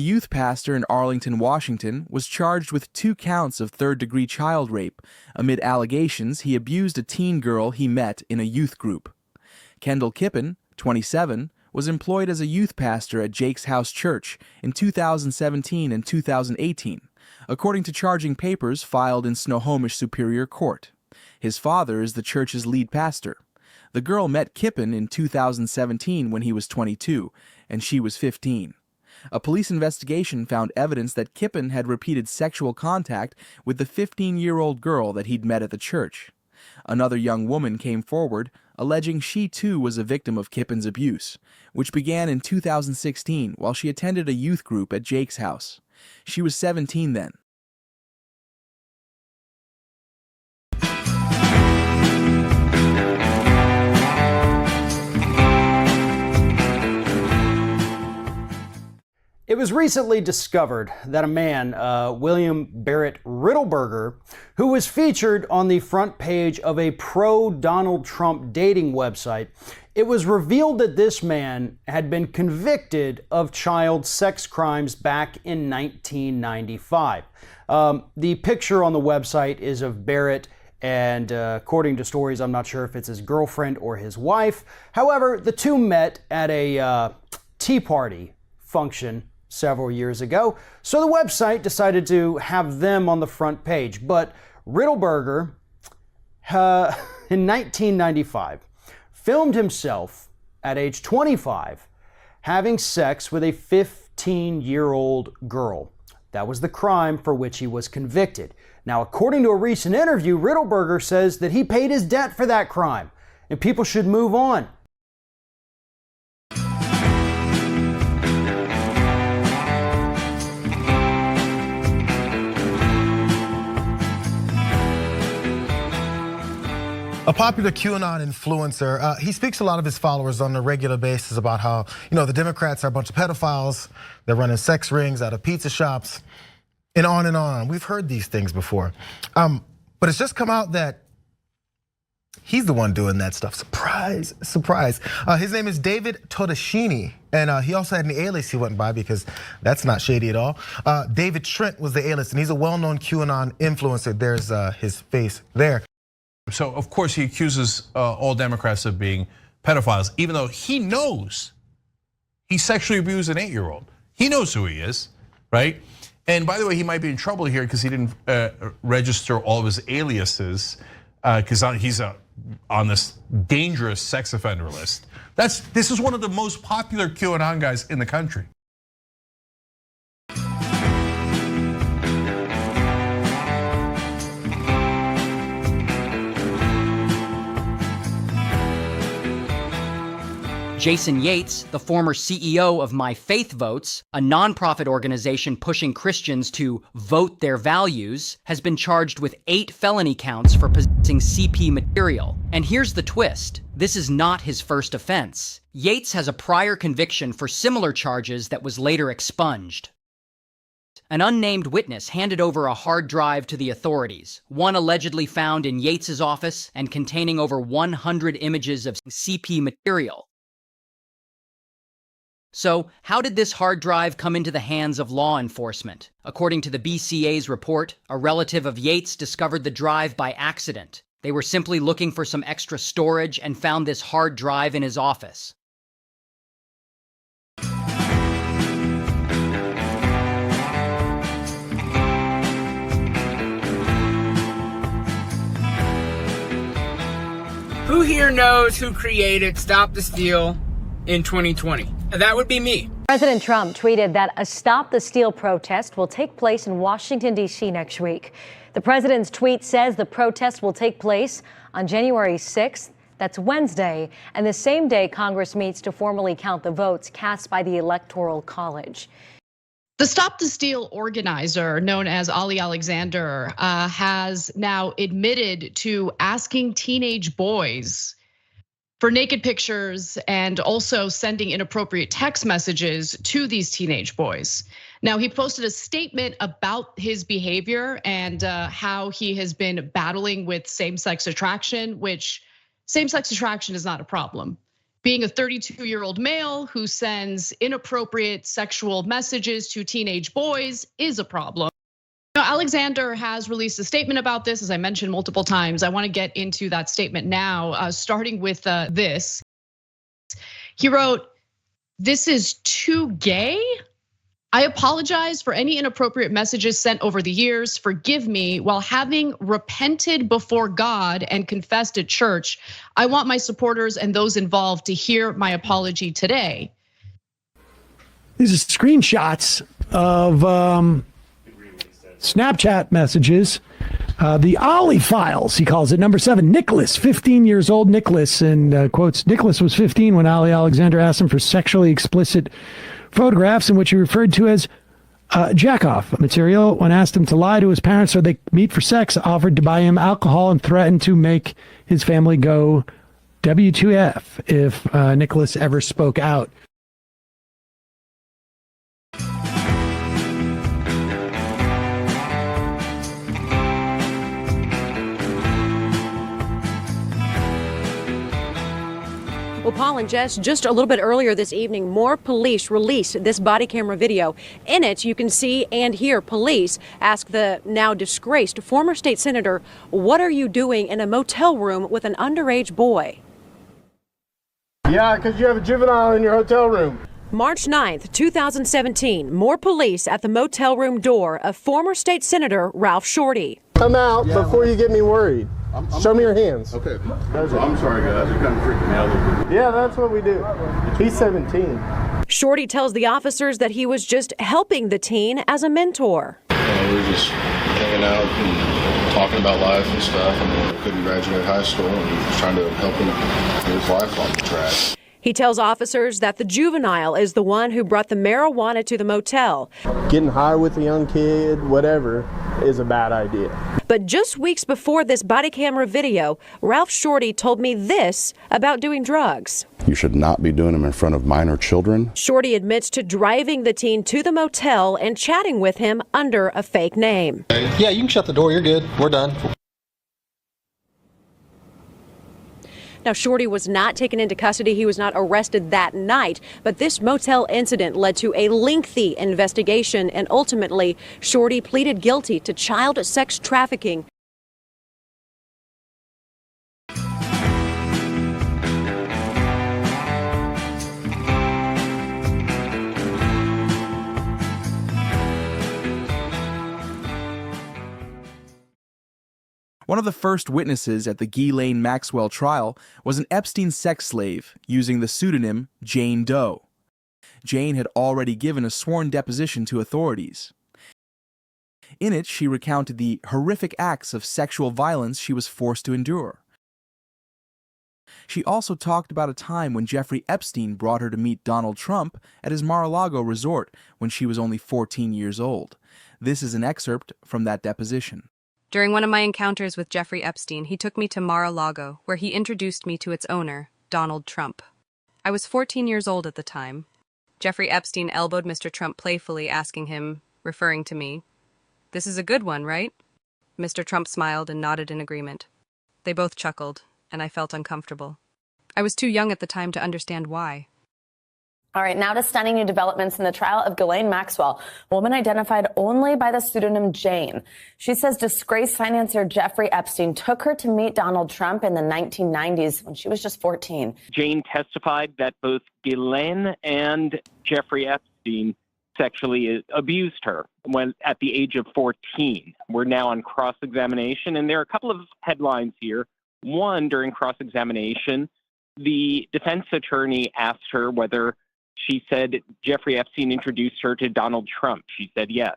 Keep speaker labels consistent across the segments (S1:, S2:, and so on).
S1: youth pastor in Arlington, Washington, was charged with 2 counts of third-degree child rape amid allegations he abused a teen girl he met in a youth group. Kendal Kippen, 27, was employed as a youth pastor at Jake's House Church in 2017 and 2018, according to charging papers filed in Snohomish Superior Court. His father is the church's lead pastor. The girl met Kippen in 2017 when he was 22, and she was 15. A police investigation found evidence that Kippen had repeated sexual contact with the 15-year-old girl that he'd met at the church. Another young woman came forward, alleging she too was a victim of Kippen's abuse, which began in 2016 while she attended a youth group at Jake's house. She was 17 then.
S2: It was recently discovered that a man, William Barrett Riddleberger, who was featured on the front page of a pro-Donald Trump dating website, it was revealed that this man had been convicted of child sex crimes back in 1995. The picture on the website is of Barrett, and according to stories, I'm not sure if it's his girlfriend or his wife. However, the two met at a Tea Party function several years ago, so the website decided to have them on the front page. But Riddleberger, in 1995, filmed himself at age 25 having sex with a 15-year-old girl. That was the crime for which he was convicted. Now, according to a recent interview, Riddleberger says that he paid his debt for that crime, and people should move on.
S3: A popular QAnon influencer, he speaks to a lot of his followers on a regular basis about how, the Democrats are a bunch of pedophiles, they're running sex rings out of pizza shops, and on and on. We've heard these things before. But it's just come out that he's the one doing that stuff. Surprise, surprise. His name is David Todeschini, and he also had an alias he went by because that's not shady at all. David Trent was the alias, and he's a well-known QAnon influencer. There's his face there.
S4: So of course he accuses all Democrats of being pedophiles, even though he knows he sexually abused an 8-year-old. He knows who he is, right? And by the way, he might be in trouble here because he didn't register all of his aliases because he's on this dangerous sex offender list. This is one of the most popular QAnon guys in the country.
S5: Jason Yates, the former CEO of My Faith Votes, a nonprofit organization pushing Christians to vote their values, has been charged with 8 felony counts for possessing CP material. And here's the twist. This is not his first offense. Yates has a prior conviction for similar charges that was later expunged. An unnamed witness handed over a hard drive to the authorities, one allegedly found in Yates's office and containing over 100 images of CP material. So, how did this hard drive come into the hands of law enforcement? According to the BCA's report, a relative of Yates discovered the drive by accident. They were simply looking for some extra storage and found this hard drive in his office.
S6: Who here knows who created Stop the Steal in 2020? That would be me.
S7: President Trump tweeted that a Stop the Steal protest will take place in Washington, D.C. next week. The president's tweet says the protest will take place on January 6th. That's Wednesday, and the same day Congress meets to formally count the votes cast by the Electoral College.
S8: The Stop the Steal organizer, known as Ali Alexander, has now admitted to asking teenage boys for naked pictures and also sending inappropriate text messages to these teenage boys. Now, he posted a statement about his behavior and how he has been battling with same-sex attraction, which same-sex attraction is not a problem. being a 32-year-old male who sends inappropriate sexual messages to teenage boys is a problem. Now, Alexander has released a statement about this, as I mentioned multiple times. I want to get into that statement now, starting with this. He wrote, "This is too gay. I apologize for any inappropriate messages sent over the years. Forgive me. While having repented before God and confessed at church, I want my supporters and those involved to hear my apology today."
S9: These are screenshots of Snapchat messages. The Ollie files, he calls it. Number 7, Nicholas, 15 years old, Nicholas, and quotes, Nicholas was 15 when Ali Alexander asked him for sexually explicit photographs in which he referred to as jack-off material. When asked him to lie to his parents so they meet for sex, offered to buy him alcohol and threatened to make his family go W2F if Nicholas ever spoke out.
S10: Well, Paul and Jess, just a little bit earlier this evening, more police released this body camera video. In it, you can see and hear police ask the now disgraced former state senator, "What are you doing in a motel room with an underage boy?"
S11: Yeah, because you have a juvenile in your hotel room.
S10: March 9th, 2017, more police at the motel room door of former state senator Ralph Shortey.
S11: Come out before you get me worried. Show me your hands.
S12: Okay. I'm sorry, guys. You're kind of freaking me out a little bit.
S11: Yeah, that's what we do. He's 17.
S10: Shortey tells the officers that he was just helping the teen as a mentor.
S12: We were just hanging out and talking about life and stuff, and we couldn't graduate high school, and was trying to help him get his life on the track.
S10: He tells officers that the juvenile is the one who brought the marijuana to the motel.
S11: Getting high with a young kid, whatever, is a bad idea.
S10: But just weeks before this body camera video, Ralph Shortey told me this about doing drugs.
S13: You should not be doing them in front of minor children.
S10: Shortey admits to driving the teen to the motel and chatting with him under a fake name.
S14: Yeah, you can shut the door. You're good. We're done.
S10: Now, Shortey was not taken into custody. He was not arrested that night. But this motel incident led to a lengthy investigation, and ultimately, Shortey pleaded guilty to child sex trafficking.
S1: One of the first witnesses at the Ghislaine Maxwell trial was an Epstein sex slave using the pseudonym Jane Doe. Jane had already given a sworn deposition to authorities. In it, she recounted the horrific acts of sexual violence she was forced to endure. She also talked about a time when Jeffrey Epstein brought her to meet Donald Trump at his Mar-a-Lago resort when she was only 14 years old. This is an excerpt from that deposition.
S15: During one of my encounters with Jeffrey Epstein, he took me to Mar-a-Lago, where he introduced me to its owner, Donald Trump. I was 14 years old at the time. Jeffrey Epstein elbowed Mr. Trump playfully, asking him, referring to me, "This is a good one, right?" Mr. Trump smiled and nodded in agreement. They both chuckled, and I felt uncomfortable. I was too young at the time to understand why.
S16: All right, now to stunning new developments in the trial of Ghislaine Maxwell, a woman identified only by the pseudonym Jane. She says disgraced financier Jeffrey Epstein took her to meet Donald Trump in the 1990s when she was just 14.
S17: Jane testified that both Ghislaine and Jeffrey Epstein sexually abused her when at the age of 14. We're now on cross-examination, and there are a couple of headlines here. One, during cross-examination, the defense attorney asked her whether she said Jeffrey Epstein introduced her to Donald Trump. She said yes.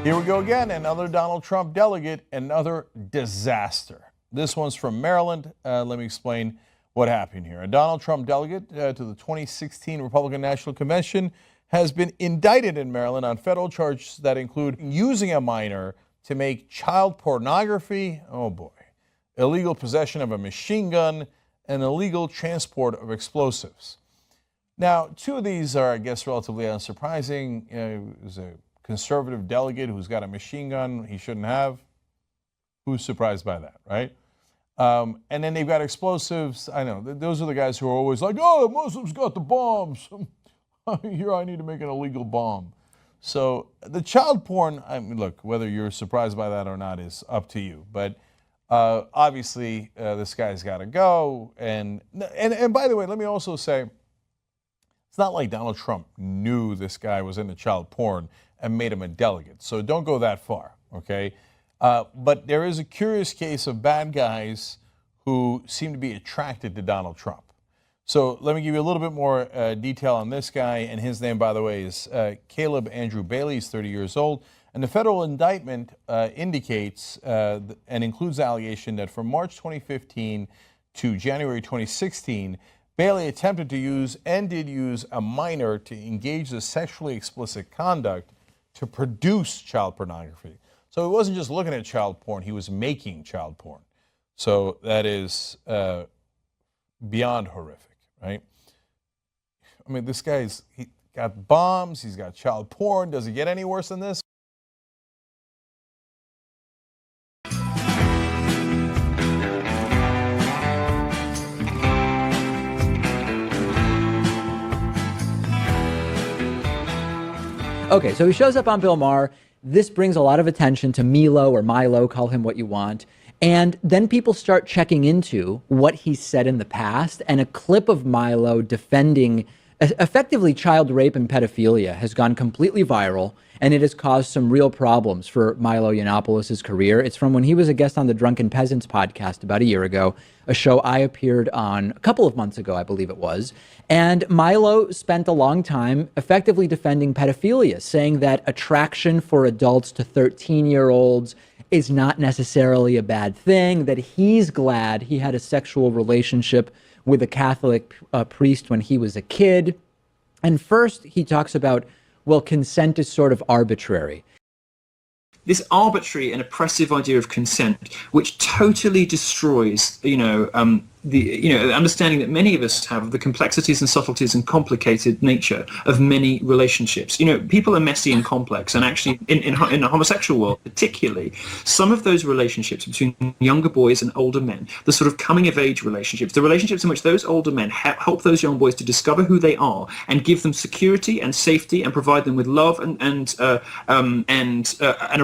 S4: Here we go again, another Donald Trump delegate, another disaster. This one's from Maryland. Let me explain what happened here. A Donald Trump delegate to the 2016 Republican National Convention has been indicted in Maryland on federal charges that include using a minor to make child pornography, oh boy, illegal possession of a machine gun, and illegal transport of explosives. Now, two of these are, I guess, relatively unsurprising. There's a conservative delegate who's got a machine gun he shouldn't have. Who's surprised by that, right? And then they've got explosives. I know, those are the guys who are always like, oh, the Muslims got the bombs. Here I need to make an illegal bomb. So the child porn, I mean, look, whether you're surprised by that or not is up to you. But obviously, this guy's got to go. And by the way, let me also say, it's not like Donald Trump knew this guy was into child porn and made him a delegate. So don't go that far, okay? But there is a curious case of bad guys who seem to be attracted to Donald Trump. So let me give you a little bit more detail on this guy. And his name, by the way, is Caleb Andrew Bailey. He's 30 years old. And the federal indictment indicates and includes the allegation that from March 2015 to January 2016, Bailey attempted to use and did use a minor to engage in sexually explicit conduct to produce child pornography. So he wasn't just looking at child porn, he was making child porn. So that is beyond horrific, right? I mean, this guy's he got bombs, he's got child porn. Does it get any worse than this?
S18: Okay, so he shows up on Bill Maher. This brings a lot of attention to Milo or Milo, call him what you want. And then people start checking into what he said in the past, and a clip of Milo defending effectively child rape and pedophilia has gone completely viral, and it has caused some real problems for Milo Yiannopoulos' career. It's from when he was a guest on the Drunken Peasants podcast about a year ago, a show I appeared on a couple of months ago, I believe it was. And Milo spent a long time effectively defending pedophilia, saying that attraction for adults to 13-year-olds is not necessarily a bad thing, that he's glad he had a sexual relationship with a Catholic priest when he was a kid. And first, he talks about, well, consent is sort of arbitrary.
S19: This arbitrary and oppressive idea of consent, which totally destroys, the understanding that many of us have of the complexities and subtleties and complicated nature of many relationships. People are messy and complex, and actually in the homosexual world particularly, some of those relationships between younger boys and older men, the sort of coming of age relationships, the relationships in which those older men help those young boys to discover who they are and give them security and safety and provide them with love and a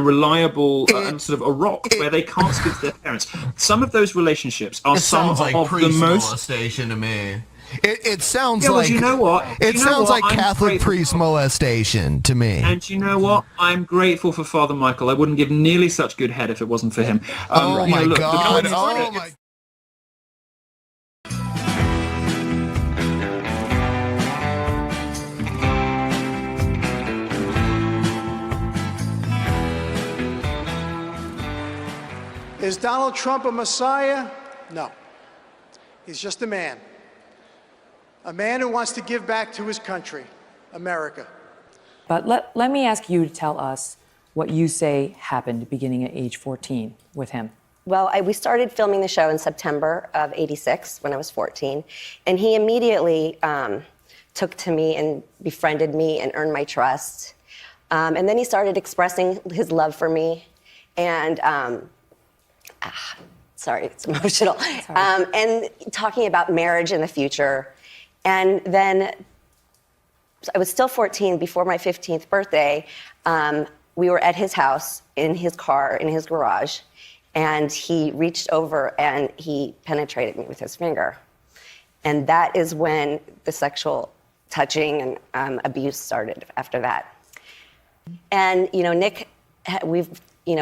S19: reliable sort of a rock where they can't speak to their parents. Some of those relationships are some of the most
S20: molestation to me. It sounds
S19: well,
S20: like
S19: you know what?
S20: It sounds like Catholic priest molestation to me.
S19: And you know what? I'm grateful for Father Michael. I wouldn't give nearly such good head if it wasn't for him.
S20: Oh my God! Oh my.
S21: Is Donald Trump a messiah? No. He's just a man who wants to give back to his country, America.
S22: But let me ask you to tell us what you say happened beginning at age 14 with him.
S23: Well, we started filming the show in September of '86 when I was 14, and he immediately took to me and befriended me and earned my trust. And then he started expressing his love for me, and sorry, it's emotional. And talking about marriage in the future. And then I was still 14 before my 15th birthday. We were at his house, in his car, in his garage, and he reached over and he penetrated me with his finger. And that is when the sexual touching and abuse started after that. And, Nick,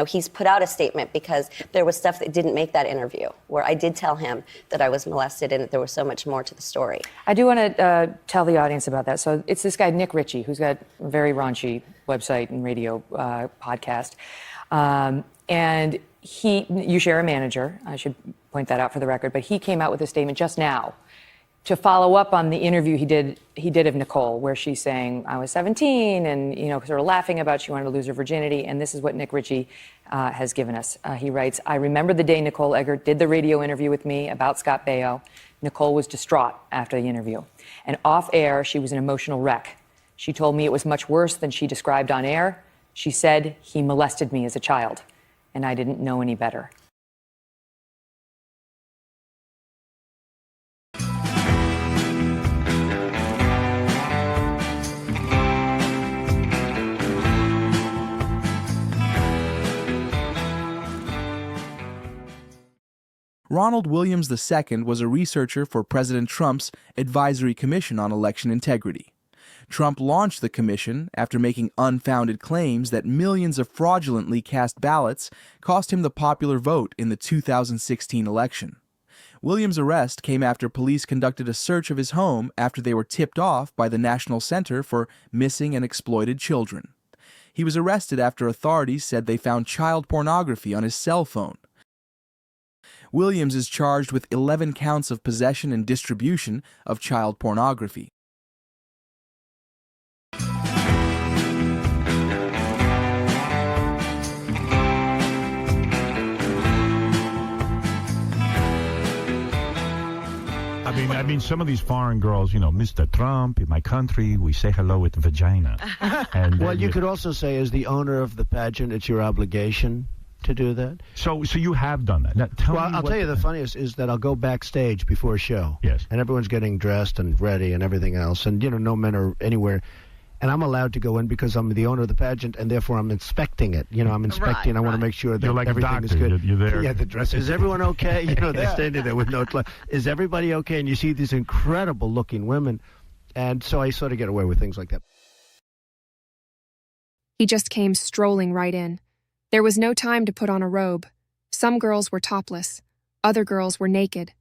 S23: he's put out a statement because there was stuff that didn't make that interview, where I did tell him that I was molested and that there was so much more to the story.
S22: I do want to tell the audience about that. So it's this guy, Nick Ritchie, who's got a very raunchy website and radio podcast. And you share a manager, I should point that out for the record, but he came out with a statement just now to follow up on the interview he did of Nicole, where she's saying, I was 17 and, sort of laughing about she wanted to lose her virginity. And this is what Nick Ritchie has given us. He writes, I remember the day Nicole Eggert did the radio interview with me about Scott Baio. Nicole was distraught after the interview. And off air, she was an emotional wreck. She told me it was much worse than she described on air. She said, he molested me as a child, and I didn't know any better.
S1: Ronald Williams II was a researcher for President Trump's Advisory Commission on Election Integrity. Trump launched the commission after making unfounded claims that millions of fraudulently cast ballots cost him the popular vote in the 2016 election. Williams' arrest came after police conducted a search of his home after they were tipped off by the National Center for Missing and Exploited Children. He was arrested after authorities said they found child pornography on his cell phone. Williams is charged with 11 counts of possession and distribution of child pornography.
S2: I mean, some of these foreign girls, you know, Mr. Trump, in my country, we say hello with vagina. And
S3: well, you could also say, as the owner of the pageant, it's your obligation to do that.
S2: So you have done that. Now,
S3: I'll tell you the funniest is that I'll go backstage before a show.
S2: Yes.
S3: And everyone's getting dressed and ready and everything else. And, you know, no men are anywhere. And I'm allowed to go in because I'm the owner of the pageant, and therefore I'm inspecting it. You know, I'm inspecting. Right, I want to make sure that
S2: you're like
S3: everything
S2: is
S3: good.
S2: You're there.
S3: Yeah, the dress. Is everyone okay? You know, they're standing there with no clothes. Is everybody okay? And you see these incredible-looking women. And so I sort of get away with things like that.
S5: He just came strolling right in. There was no time to put on a robe. Some girls were topless. Other girls were naked.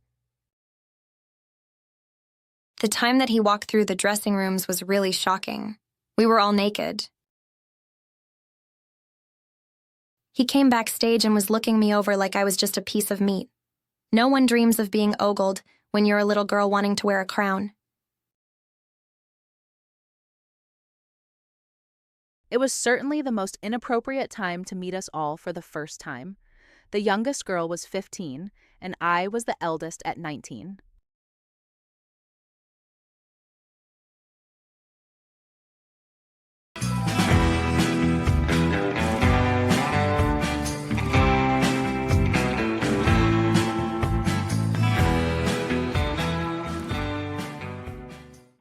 S24: The time that he walked through the dressing rooms was really shocking. We were all naked. He came backstage and was looking me over like I was just a piece of meat. No one dreams of being ogled when you're a little girl wanting to wear a crown.
S25: It was certainly the most inappropriate time to meet us all for the first time. The youngest girl was 15, and I was the eldest at 19.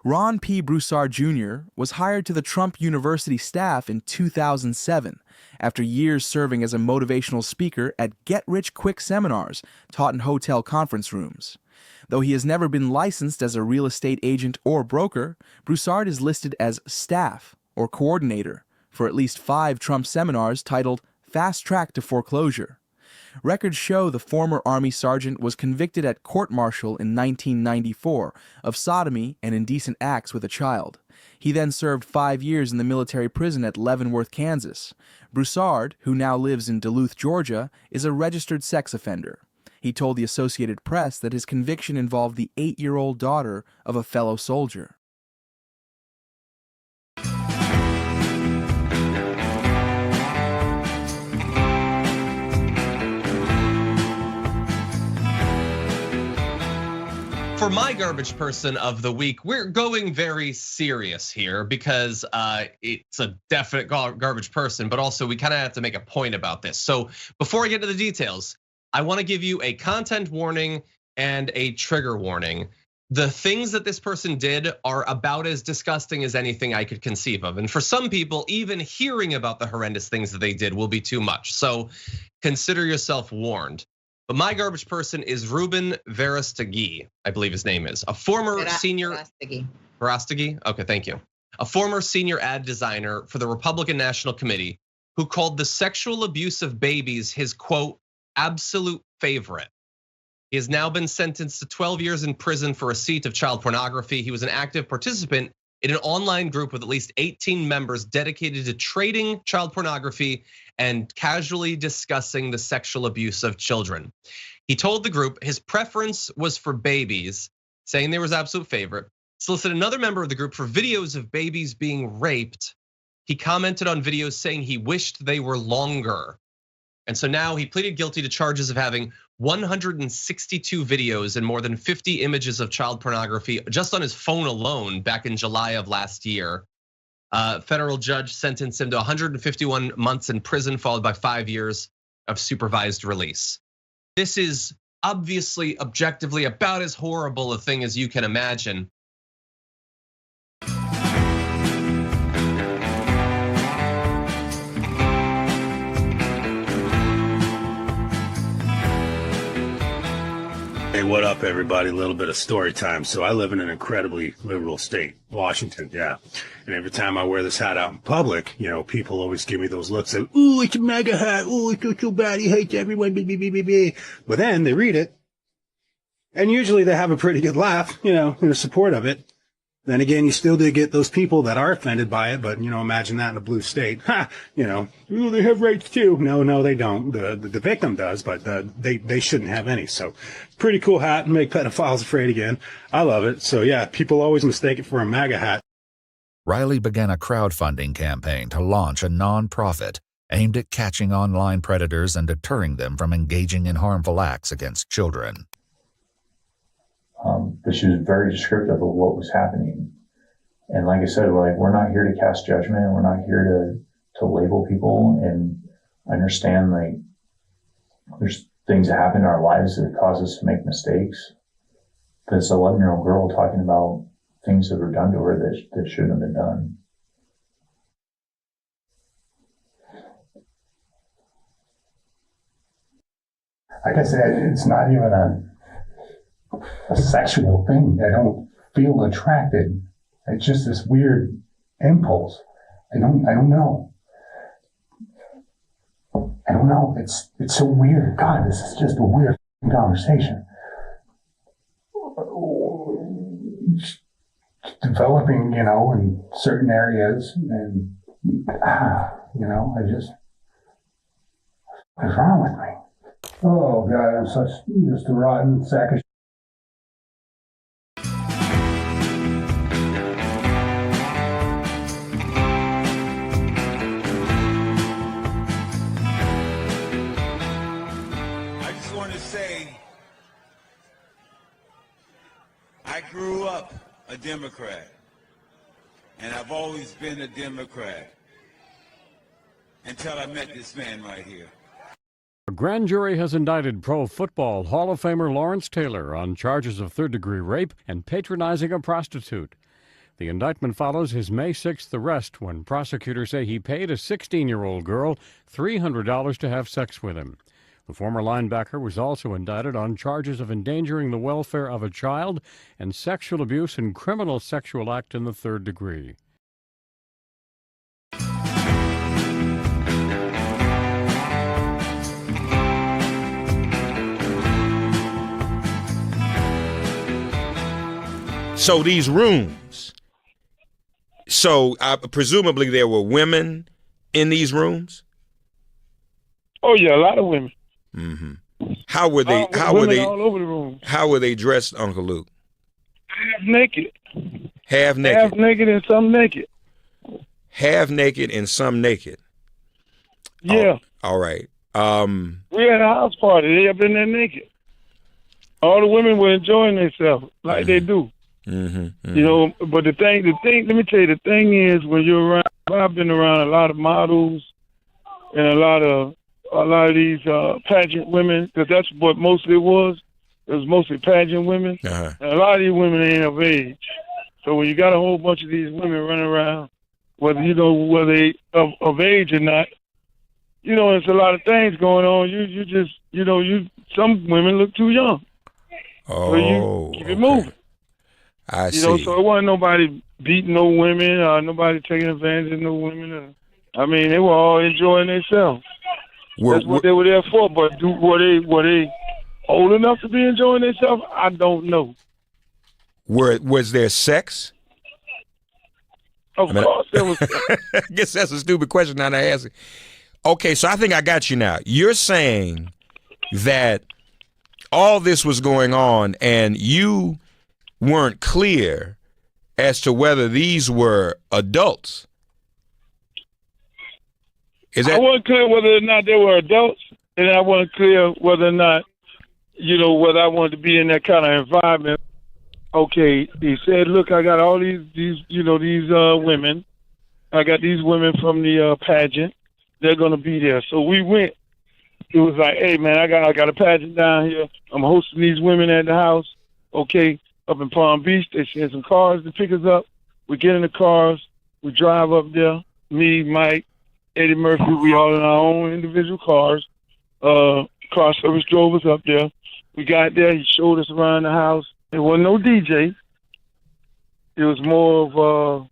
S1: Ron P. Broussard Jr. was hired to the Trump University staff in 2007 after years serving as a motivational speaker at get-rich-quick seminars taught in hotel conference rooms. Though he has never been licensed as a real estate agent or broker, Broussard is listed as staff or coordinator for at least 5 Trump seminars titled Fast Track to Foreclosure. Records show the former Army sergeant was convicted at court-martial in 1994 of sodomy and indecent acts with a child. He then served 5 years in the military prison at Leavenworth, Kansas. Broussard, who now lives in Duluth, Georgia, is a registered sex offender. He told the Associated Press that his conviction involved the 8-year-old daughter of a fellow soldier.
S26: For my garbage person of the week, we're going very serious here because it's a definite garbage person, but also we kind of have to make a point about this. So before I get to the details, I want to give you a content warning and a trigger warning. The things that this person did are about as disgusting as anything I could conceive of. And for some people, even hearing about the horrendous things that they did will be too much. So consider yourself warned. But my garbage person is Ruben Verastigui, I believe his name is. A former senior. Verastigui? Okay, thank you. A former senior ad designer for the Republican National Committee who called the sexual abuse of babies his, quote, absolute favorite. He has now been sentenced to 12 years in prison for receipt of child pornography. He was an active participant in an online group with at least 18 members dedicated to trading child pornography and casually discussing the sexual abuse of children. He told the group his preference was for babies, saying they were his absolute favorite. Solicited another member of the group for videos of babies being raped. He commented on videos saying he wished they were longer. And so now he pleaded guilty to charges of having 162 videos and more than 50 images of child pornography just on his phone alone back in July of last year. Federal judge sentenced him to 151 months in prison, followed by 5 years of supervised release. This is obviously, objectively, about as horrible a thing as you can imagine.
S6: Hey, what up, everybody? A little bit of story time. So I live in an incredibly liberal state, Washington, yeah. And every time I wear this hat out in public, you know, people always give me those looks of, ooh, it's a MAGA hat. Ooh, it's so bad. He hates everyone. But then they read it, and usually they have a pretty good laugh, you know, in support of it. Then again, you still do get those people that are offended by it, but, you know, imagine that in a blue state. Ha! You know, ooh, they have rights too. No, they don't. The victim does, but they shouldn't have any. So, pretty cool hat, make pedophiles afraid again. I love it. So, yeah, people always mistake it for a MAGA hat.
S7: Riley began a crowdfunding campaign to launch a non-profit aimed at catching online predators and deterring them from engaging in harmful acts against children.
S8: But she was very descriptive of what was happening. And like I said, like, we're not here to cast judgment. We're not here to label people, and understand, like, there's things that happen in our lives that cause us to make mistakes. But it's an 11-year-old girl talking about things that were done to her that shouldn't have been done.
S9: Like I said, it's not even a sexual thing. I don't feel attracted. It's just this weird impulse. I don't know. I don't know. It's so weird. God, this is just a weird conversation. Developing, you know, in certain areas, and you know, what's wrong with me? Oh God, I'm just a rotten sack of.
S11: I grew up a Democrat, and I've always been a Democrat until I met this man right here.
S12: A grand jury has indicted Pro Football Hall of Famer Lawrence Taylor on charges of third-degree rape and patronizing a prostitute. The indictment follows his May 6th arrest when prosecutors say he paid a 16-year-old girl $300 to have sex with him. The former linebacker was also indicted on charges of endangering the welfare of a child and sexual abuse and criminal sexual act in the third degree.
S27: So these rooms, presumably there were women in these rooms?
S28: Oh yeah, a lot of women.
S27: Mm-hmm. How were they?
S28: All over the room.
S27: How were they dressed, Uncle Luke?
S28: Half naked.
S27: Half naked.
S28: Half naked and some naked.
S27: Half naked and some naked.
S28: Yeah.
S27: Oh, all right.
S28: We had a house party. They up in there naked. All the women were enjoying themselves like they do.
S27: Mm-hmm, mm-hmm.
S28: You know, but the thing. Let me tell you, the thing is, when you're around, I've been around a lot of models and a lot of these pageant women, because that's what mostly it was. It was mostly pageant women.
S27: Uh-huh.
S28: And a lot of these women ain't of age. So when you got a whole bunch of these women running around, whether they of age or not, you know, there's a lot of things going on. You just, you know, some women look too young.
S27: Oh,
S28: so you keep it moving.
S27: I see.
S28: You know, so it wasn't nobody beating no women, nobody taking advantage of no women. I mean, they were all enjoying themselves. That's what they were there for. But were they old enough to be enjoying themselves? I don't know.
S27: Was there sex?
S28: Of course there was sex.
S27: I guess that's a stupid question now to ask. Okay, so I think I got you now. You're saying that all this was going on and you weren't clear as to whether these were adults.
S28: I wasn't clear whether or not they were adults, and I wasn't clear whether or not, whether I wanted to be in that kind of environment. Okay, he said, look, I got all these women. I got these women from the pageant. They're going to be there. So we went. It was like, hey, man, I got a pageant down here. I'm hosting these women at the house, okay, up in Palm Beach. They send some cars to pick us up. We get in the cars. We drive up there. Me, Mike, Eddie Murphy, we all in our own individual cars. Car service drove us up there. We got there. He showed us around the house. There wasn't no DJ. It was more of,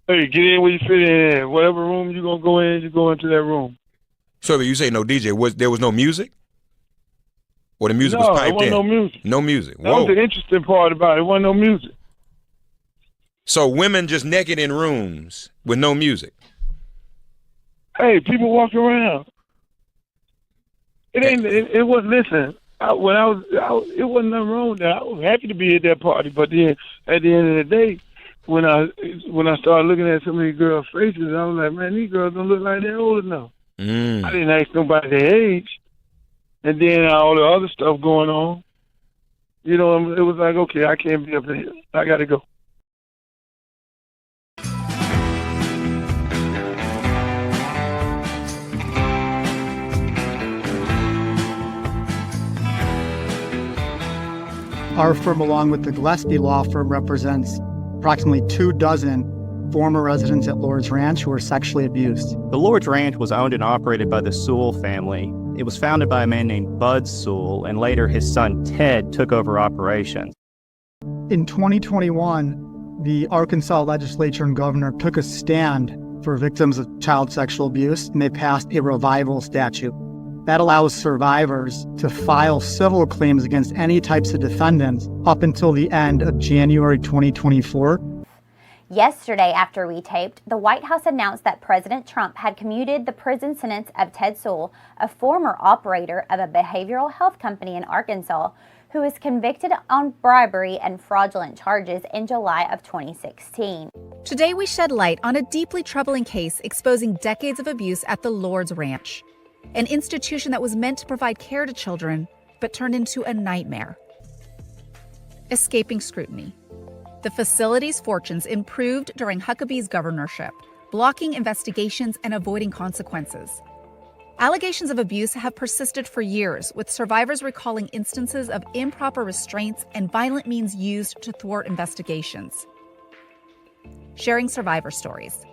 S28: hey, get in where you fit in. Whatever room you're going to go in, you go into that room.
S27: So you say no DJ. There was no music? Or the music was piped in?
S28: No, there wasn't no music.
S27: No music.
S28: That was the interesting part about it. There wasn't no music.
S27: So women just naked in rooms with no music?
S28: Hey, people walking around. It wasn't, listen, it wasn't nothing wrong with that. I was happy to be at that party, but then at the end of the day, when I started looking at some of these girls' faces, I was like, man, these girls don't look like they're old enough. I didn't ask nobody their age. And then all the other stuff going on, it was like, okay, I can't be up here. I got to go.
S4: Our firm, along with the Gillespie law firm, represents approximately 24 former residents at Lord's Ranch who were sexually abused.
S10: The Lord's Ranch was owned and operated by the Sewell family. It was founded by a man named Bud Sewell, and later his son Ted took over operations.
S4: In 2021, the Arkansas legislature and governor took a stand for victims of child sexual abuse, and they passed a revival statute. That allows survivors to file civil claims against any types of defendants up until the end of January 2024.
S13: Yesterday, after we taped, the White House announced that President Trump had commuted the prison sentence of Ted Sewell, a former operator of a behavioral health company in Arkansas, who was convicted on bribery and fraudulent charges in July of 2016.
S25: Today, we shed light on a deeply troubling case exposing decades of abuse at the Lord's Ranch, an institution that was meant to provide care to children, but turned into a nightmare. Escaping scrutiny. The facility's fortunes improved during Huckabee's governorship, blocking investigations and avoiding consequences. Allegations of abuse have persisted for years, with survivors recalling instances of improper restraints and violent means used to thwart investigations. Sharing survivor stories.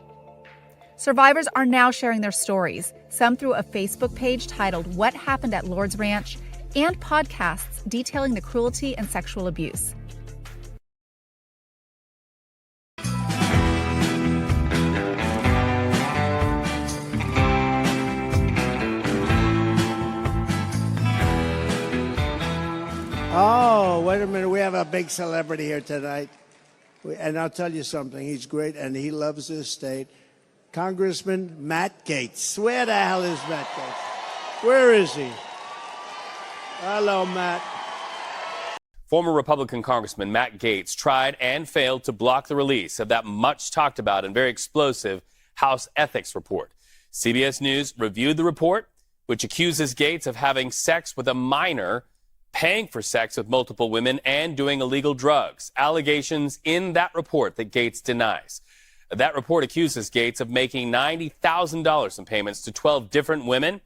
S25: Survivors are now sharing their stories, some through a Facebook page titled What Happened at Lord's Ranch, and podcasts detailing the cruelty and sexual abuse.
S14: Oh, wait a minute. We have a big celebrity here tonight. And I'll tell you something. He's great, and he loves his state. Congressman Matt Gaetz. Where the hell is Matt Gaetz? Where is he? Hello, Matt.
S15: Former Republican Congressman Matt Gaetz tried and failed to block the release of that much talked about and very explosive House ethics report. CBS News reviewed the report, which accuses Gaetz of having sex with a minor, paying for sex with multiple women, and doing illegal drugs. Allegations in that report that Gaetz denies. That report accuses Gaetz of making $90,000 in payments to 12 different women.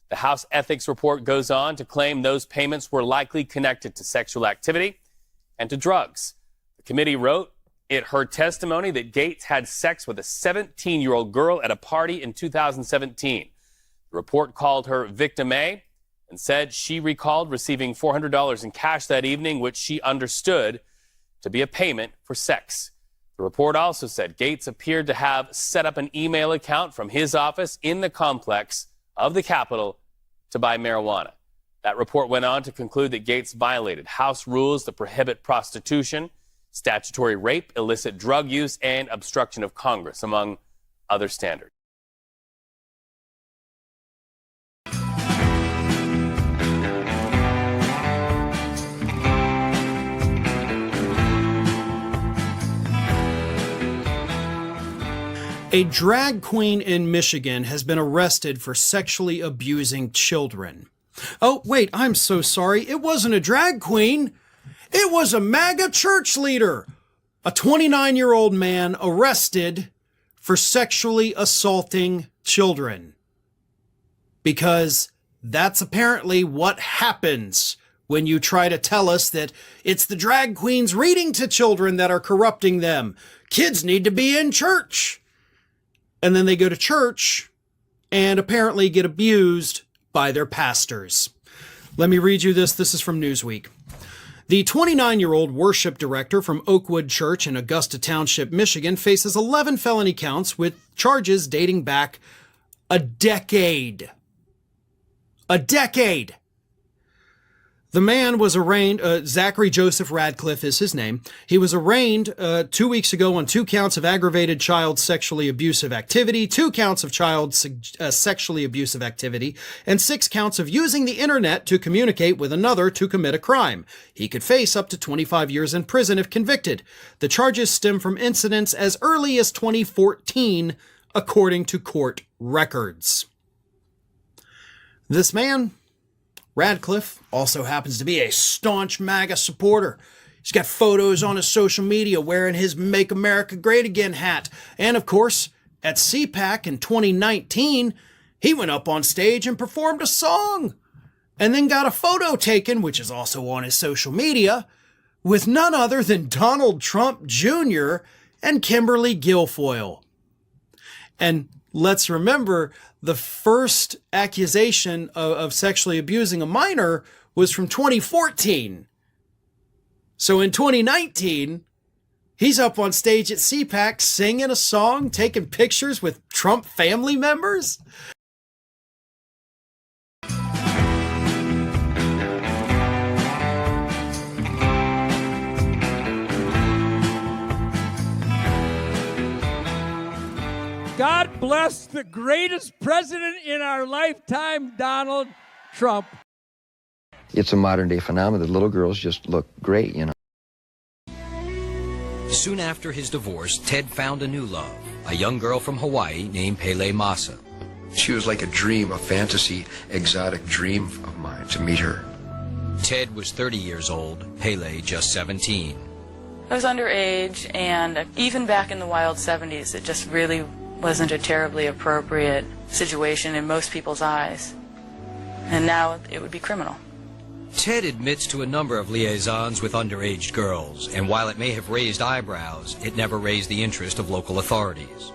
S15: The House ethics report goes on to claim those payments were likely connected to sexual activity and to drugs. The committee wrote it heard testimony that Gaetz had sex with a 17-year-old girl at a party in 2017. The report called her Victim A and said she recalled receiving $400 in cash that evening, which she understood to be a payment for sex. The report also said Gaetz appeared to have set up an email account from his office in the complex of the Capitol to buy marijuana. That report went on to conclude that Gaetz violated House rules that prohibit prostitution, statutory rape, illicit drug use, and obstruction of Congress, among other standards.
S16: A drag queen in Michigan has been arrested for sexually abusing children. Oh, wait, I'm so sorry. It wasn't a drag queen. It was a MAGA church leader. A 29-year-old man arrested for sexually assaulting children. Because that's apparently what happens when you try to tell us that it's the drag queens reading to children that are corrupting them. Kids need to be in church. And then they go to church and apparently get abused by their pastors. Let me read you this. This is from Newsweek. The 29-year-old worship director from Oakwood Church in Augusta Township, Michigan, faces 11 felony counts with charges dating back a decade. A decade! The man was arraigned, Zachary Joseph Radcliffe is his name. He was arraigned 2 weeks ago on 2 counts of aggravated child sexually abusive activity, 2 counts of child sexually abusive activity, and 6 counts of using the internet to communicate with another to commit a crime. He could face up to 25 years in prison if convicted. The charges stem from incidents as early as 2014, according to court records. This man, Radcliffe, also happens to be a staunch MAGA supporter. He's got photos on his social media wearing his Make America Great Again hat. And of course, at CPAC in 2019, he went up on stage and performed a song. And then got a photo taken, which is also on his social media, with none other than Donald Trump Jr. and Kimberly Guilfoyle. And let's remember, the first accusation of sexually abusing a minor was from 2014. So in 2019, he's up on stage at CPAC singing a song, taking pictures with Trump family members.
S17: God bless the greatest president in our lifetime, Donald Trump.
S18: It's a modern day phenomenon that little girls just look great, you know.
S19: Soon after his divorce, Ted found a new love, a young girl from Hawaii named Pele Massa.
S20: She was like a dream, a fantasy, exotic dream of mine to meet her.
S19: Ted was 30 years old, Pele just 17.
S21: I was underage, and even back in the wild 70s, it just really wasn't a terribly appropriate situation in most people's eyes. And now it would be criminal.
S19: Ted admits to a number of liaisons with underage girls, and while it may have raised eyebrows, it never raised the interest of local authorities.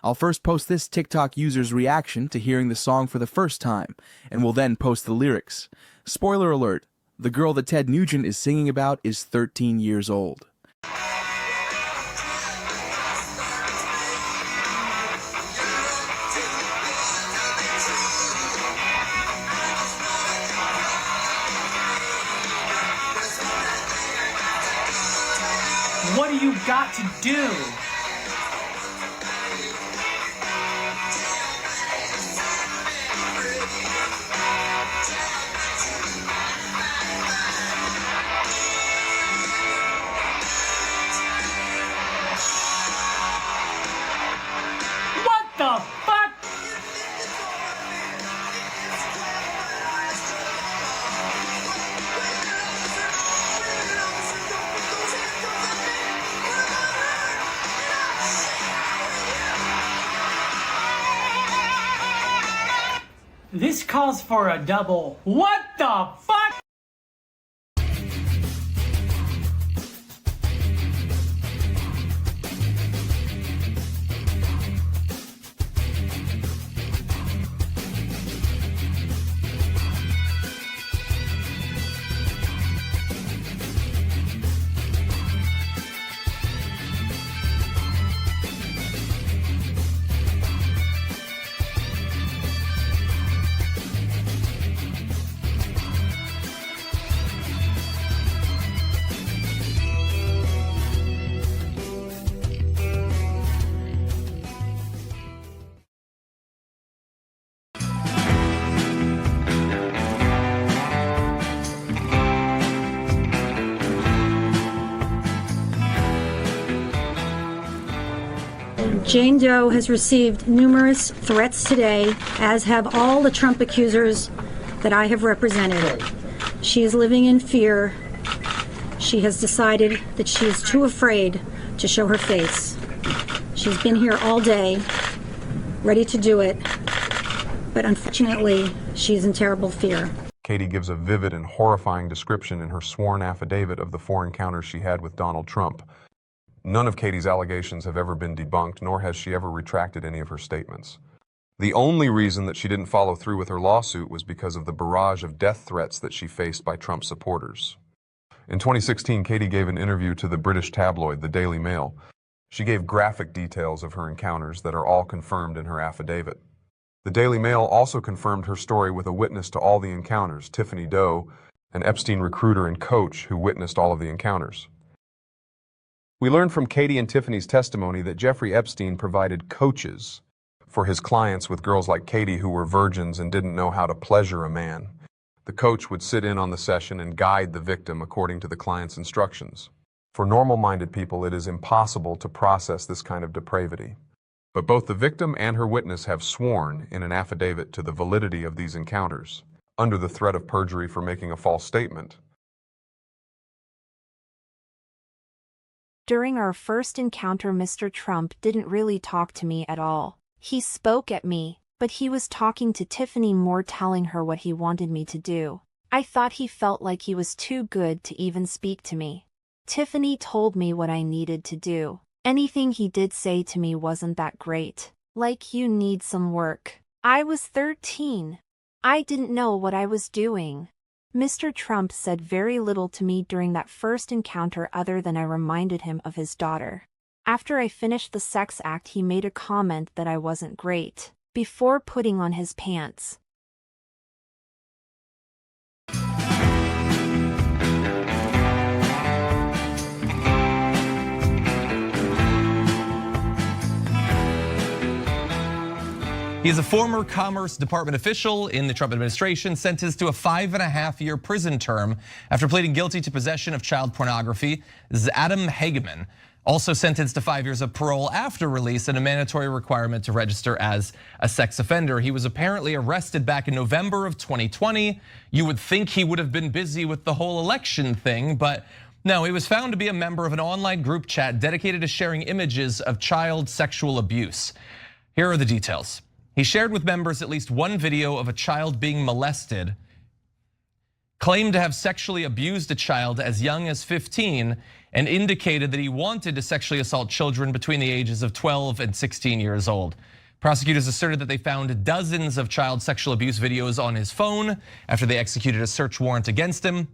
S1: I'll first post this TikTok user's reaction to hearing the song for the first time, and will then post the lyrics. Spoiler alert, the girl that Ted Nugent is singing about is 13 years old.
S22: What do you got to do? What the fuck? This calls for a double. What the fuck?
S2: Jane Doe has received numerous threats today, as have all the Trump accusers that I have represented. She is living in fear. She has decided that she is too afraid to show her face. She's been here all day, ready to do it, but unfortunately, she's in terrible fear.
S3: Katie gives a vivid and horrifying description in her sworn affidavit of the 4 encounters she had with Donald Trump. None of Katie's allegations have ever been debunked, nor has she ever retracted any of her statements. The only reason that she didn't follow through with her lawsuit was because of the barrage of death threats that she faced by Trump supporters. In 2016, Katie gave an interview to the British tabloid, the Daily Mail. She gave graphic details of her encounters that are all confirmed in her affidavit. The Daily Mail also confirmed her story with a witness to all the encounters, Tiffany Doe, an Epstein recruiter and coach who witnessed all of the encounters. We learned from Katie and Tiffany's testimony that Jeffrey Epstein provided coaches for his clients with girls like Katie who were virgins and didn't know how to pleasure a man. The coach would sit in on the session and guide the victim according to the client's instructions. For normal-minded people, it is impossible to process this kind of depravity. But both the victim and her witness have sworn in an affidavit to the validity of these encounters, under the threat of perjury for making a false statement.
S5: During our first encounter, Mr. Trump didn't really talk to me at all. He spoke at me, but he was talking to Tiffany more, telling her what he wanted me to do. I thought he felt like he was too good to even speak to me. Tiffany told me what I needed to do. Anything he did say to me wasn't that great. Like, you need some work. I was 13. I didn't know what I was doing. Mr. Trump said very little to me during that first encounter other than I reminded him of his daughter. After I finished the sex act, he made a comment that I wasn't great, before putting on his pants.
S6: He is a former Commerce Department official in the Trump administration, sentenced to a 5.5-year prison term after pleading guilty to possession of child pornography. This is Adam Hageman, also sentenced to 5 years of parole after release and a mandatory requirement to register as a sex offender. He was apparently arrested back in November of 2020. You would think he would have been busy with the whole election thing, but no, he was found to be a member of an online group chat dedicated to sharing images of child sexual abuse. Here are the details. He shared with members at least one video of a child being molested, claimed to have sexually abused a child as young as 15, and indicated that he wanted to sexually assault children between the ages of 12 and 16 years old. Prosecutors asserted that they found dozens of child sexual abuse videos on his phone after they executed a search warrant against him.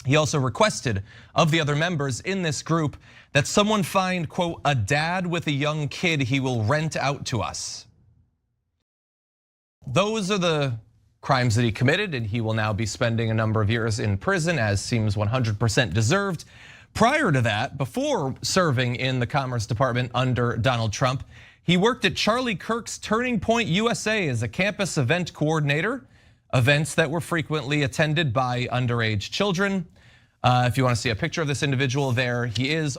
S6: He also requested of the other members in this group that someone find, quote, a dad with a young kid he will rent out to us. Those are the crimes that he committed, and he will now be spending a number of years in prison, as seems 100% deserved. Prior to that, before serving in the Commerce Department under Donald Trump, he worked at Charlie Kirk's Turning Point USA as a campus event coordinator, events that were frequently attended by underage children. If you want to see a picture of this individual, there he is.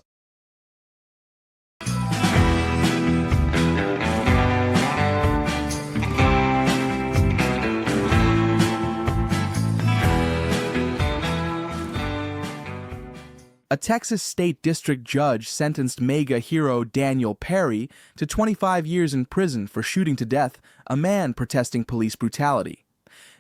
S1: A Texas state district judge sentenced MAGA hero Daniel Perry to 25 years in prison for shooting to death a man protesting police brutality.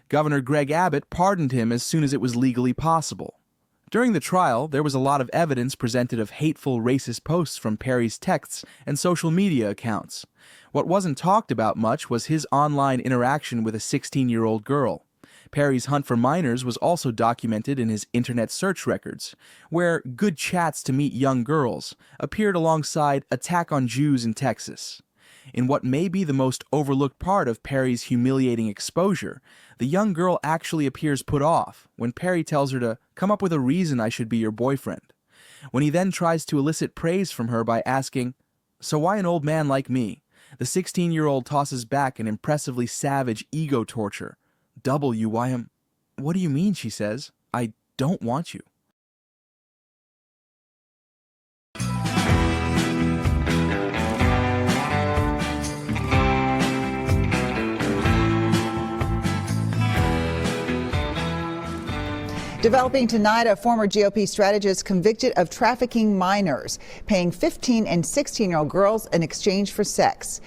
S1: Governor Greg Abbott pardoned him as soon as it was legally possible. During the trial, there was a lot of evidence presented of hateful racist posts from Perry's texts and social media accounts. What wasn't talked about much was his online interaction with a 16-year-old girl. Perry's hunt for minors was also documented in his internet search records, where good chats to meet young girls appeared alongside attack on Jews in Texas. In what may be the most overlooked part of Perry's humiliating exposure, the young girl actually appears put off when Perry tells her to come up with a reason I should be your boyfriend. When he then tries to elicit praise from her by asking, "So why an old man like me?" the 16-year-old tosses back an impressively savage ego torture. "WYM, what do you mean?" she says. "I don't want you."
S7: Developing tonight, a former GOP strategist convicted of trafficking minors, paying 15 and 16-year-old girls in exchange for sex.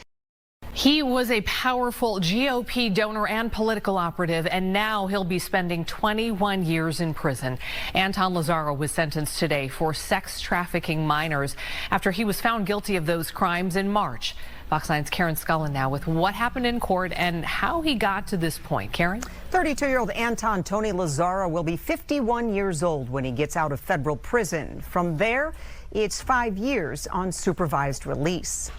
S8: He was a powerful GOP donor and political operative, and now he'll be spending 21 years in prison. Anton Lazzaro was sentenced today for sex trafficking minors after he was found guilty of those crimes in March. Fox 9's Karen Scullin now with what happened in court and how he got to this point. Karen?
S9: 32-year-old Anton Tony Lazzaro will be 51 years old when he gets out of federal prison. From there, it's 5 years on supervised release.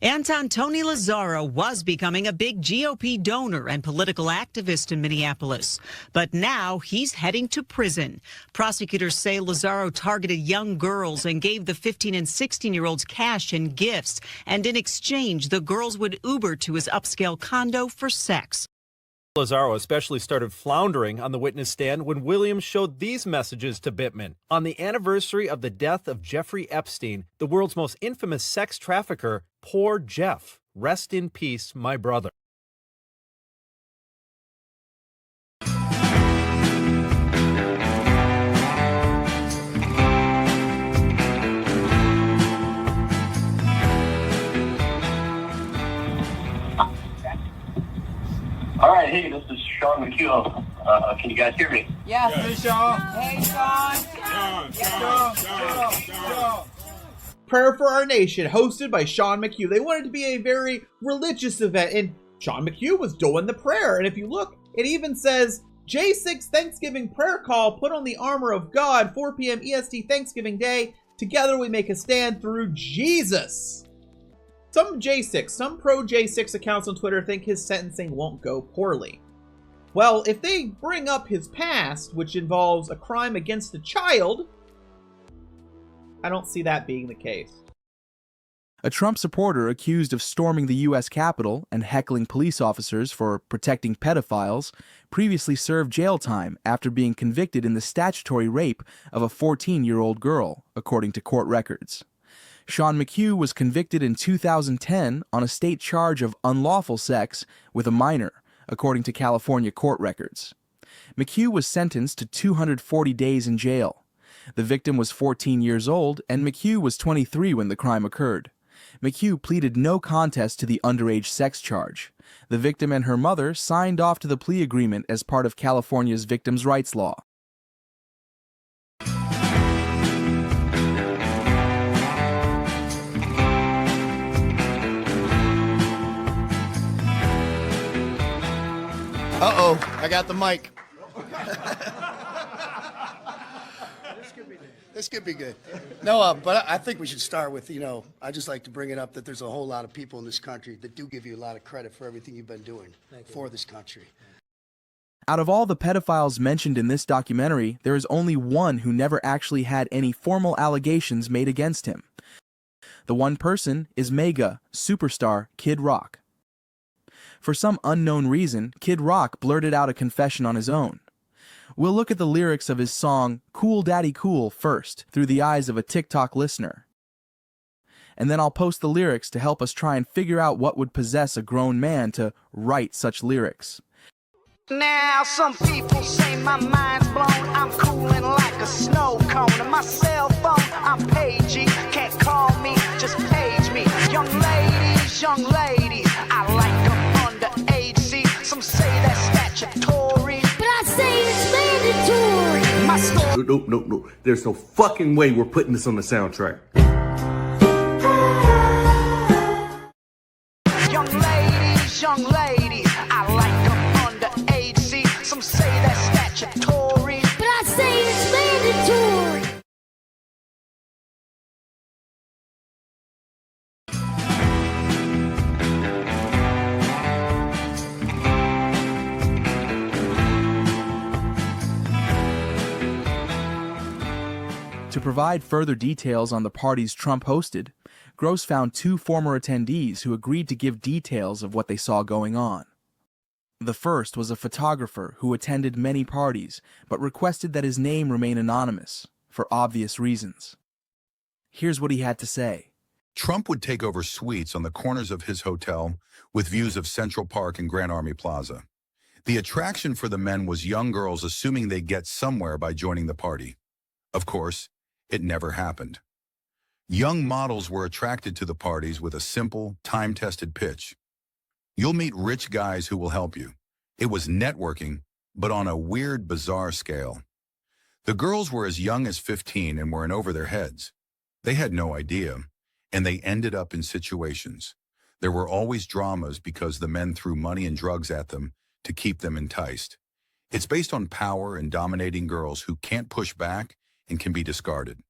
S11: Anton Tony Lazzaro was becoming a big GOP donor and political activist in Minneapolis, but now he's heading to prison. Prosecutors say Lazzaro targeted young girls and gave the 15 and 16-year-olds cash and gifts, and in exchange, the girls would Uber to his upscale condo for sex.
S12: Lazzaro especially started floundering on the witness stand when Williams showed these messages to Bittman. On the anniversary of the death of Jeffrey Epstein, the world's most infamous sex trafficker, poor Jeff. Rest in peace, my brother.
S23: All right, hey, this is Sean McHugh. Can you guys hear me?
S9: Yes.
S23: Hey, Sean.
S9: Hey, Sean.
S24: Prayer for Our Nation, hosted by Sean McHugh. They wanted to be a very religious event, and Sean McHugh was doing the prayer. And if you look, it even says, J6 Thanksgiving prayer call, put on the armor of God, 4 p.m. EST Thanksgiving Day. Together we make a stand through Jesus. Some pro-J6 accounts on Twitter think his sentencing won't go poorly. Well, if they bring up his past, which involves a crime against a child, I don't see that being the case.
S1: A Trump supporter accused of storming the U.S. Capitol and heckling police officers for protecting pedophiles previously served jail time after being convicted in the statutory rape of a 14-year-old girl, according to court records. Sean McHugh was convicted in 2010 on a state charge of unlawful sex with a minor, according to California court records. McHugh was sentenced to 240 days in jail. The victim was 14 years old, and McHugh was 23 when the crime occurred. McHugh pleaded no contest to the underage sex charge. The victim and her mother signed off to the plea agreement as part of California's victims' rights law.
S26: Uh-oh, I got the mic. This could be good. No, but I think we should start with, I just like to bring it up that there's a whole lot of people in this country that do give you a lot of credit for everything you've been doing for this country.
S1: Out of all the pedophiles mentioned in this documentary, there is only one who never actually had any formal allegations made against him. The one person is MAGA superstar Kid Rock. For some unknown reason, Kid Rock blurted out a confession on his own. We'll look at the lyrics of his song Cool Daddy Cool first, through the eyes of a TikTok listener. And then I'll post the lyrics to help us try and figure out what would possess a grown man to write such lyrics.
S29: Now some people say my mind's blown. I'm cooling like a snow cone. And my cell phone, I'm pagey. Can't call me, just page me. Young ladies, I like them underage. See, some say that's statutory, but I say it's mandatory. My story.
S30: No. There's no fucking way we're putting this on the soundtrack.
S29: Young ladies, I like them underage. See, some say that's statutory, but I say it's mandatory.
S1: To provide further details on the parties Trump hosted, Gross found two former attendees who agreed to give details of what they saw going on. The first was a photographer who attended many parties, but requested that his name remain anonymous, for obvious reasons. Here's what he had to say.
S31: Trump would take over suites on the corners of his hotel with views of Central Park and Grand Army Plaza.
S4: The attraction for the men was young girls assuming they'd get somewhere by joining the party. Of course, it never happened. Young models were attracted to the parties with a simple, time-tested pitch. You'll meet rich guys who will help you. It was networking, but on a weird, bizarre scale. The girls were as young as 15 and were in over their heads. They had no idea, and they ended up in situations. There were always dramas because the men threw money and drugs at them to keep them enticed. It's based on power and dominating girls who can't push back and can be discarded.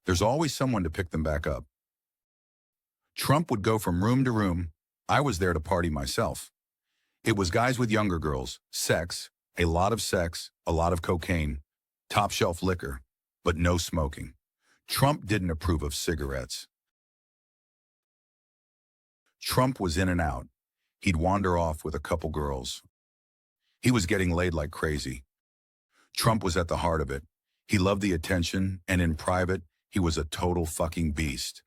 S4: There's always someone to pick them back up. Trump would go from room to room. I was there to party myself. It was guys with younger girls, sex, a lot of cocaine, top-shelf liquor, but no smoking. Trump didn't approve of cigarettes. Trump was in and out. He'd wander off with a couple girls. He was getting laid like crazy. Trump was at the heart of it. He loved the attention, and in private, he was a total fucking beast.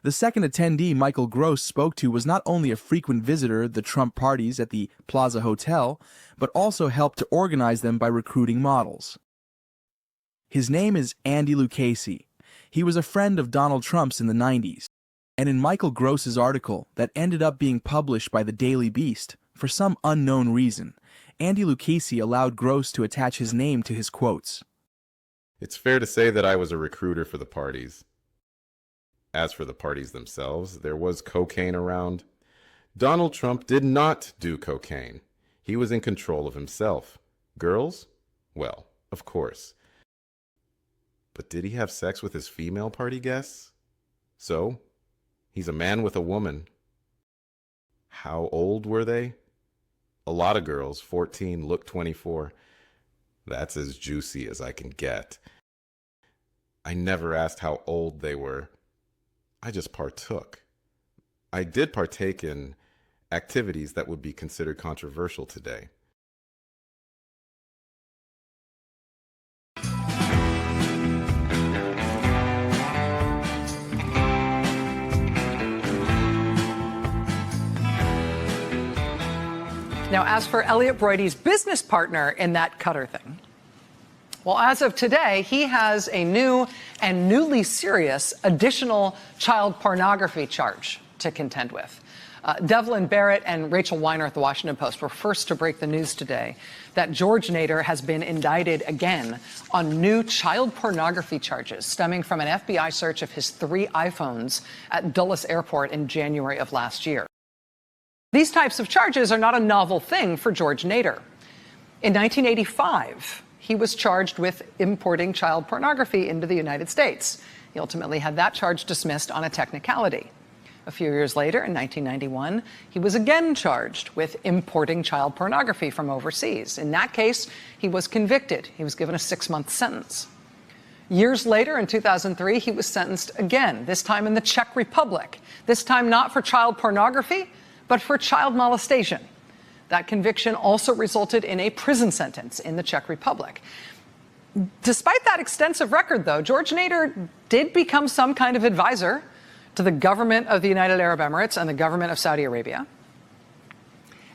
S1: The second attendee Michael Gross spoke to was not only a frequent visitor at the Trump parties at the Plaza Hotel, but also helped to organize them by recruiting models. His name is Andy Lucchese. He was a friend of Donald Trump's in the 90s. And in Michael Gross's article that ended up being published by the Daily Beast, for some unknown reason, Andy Lucchese allowed Gross to attach his name to his quotes.
S10: It's fair to say that I was a recruiter for the parties. As for the parties themselves, there was cocaine around. Donald Trump did not do cocaine. He was in control of himself. Girls? Well, of course. But did he have sex with his female party guests? So, he's a man with a woman. How old were they? A lot of girls, 14, look 24. That's as juicy as I can get. I never asked how old they were. I just partook. I did partake in activities that would be considered controversial today.
S13: Now, as for Elliot Broidy's business partner in that Cutter thing, well, as of today, he has a new and newly serious additional child pornography charge to contend with. Devlin Barrett and Rachel Weiner at the Washington Post were first to break the news today that George Nader has been indicted again on new child pornography charges stemming from an FBI search of his 3 iPhones at Dulles Airport in January of last year. These types of charges are not a novel thing for George Nader. In 1985, he was charged with importing child pornography into the United States. He ultimately had that charge dismissed on a technicality. A few years later, in 1991, he was again charged with importing child pornography from overseas. In that case, he was convicted. He was given a 6-month sentence. Years later, in 2003, he was sentenced again, this time in the Czech Republic. This time not for child pornography, but for child molestation. That conviction also resulted in a prison sentence in the Czech Republic. Despite that extensive record, though, George Nader did become some kind of advisor to the government of the United Arab Emirates and the government of Saudi Arabia.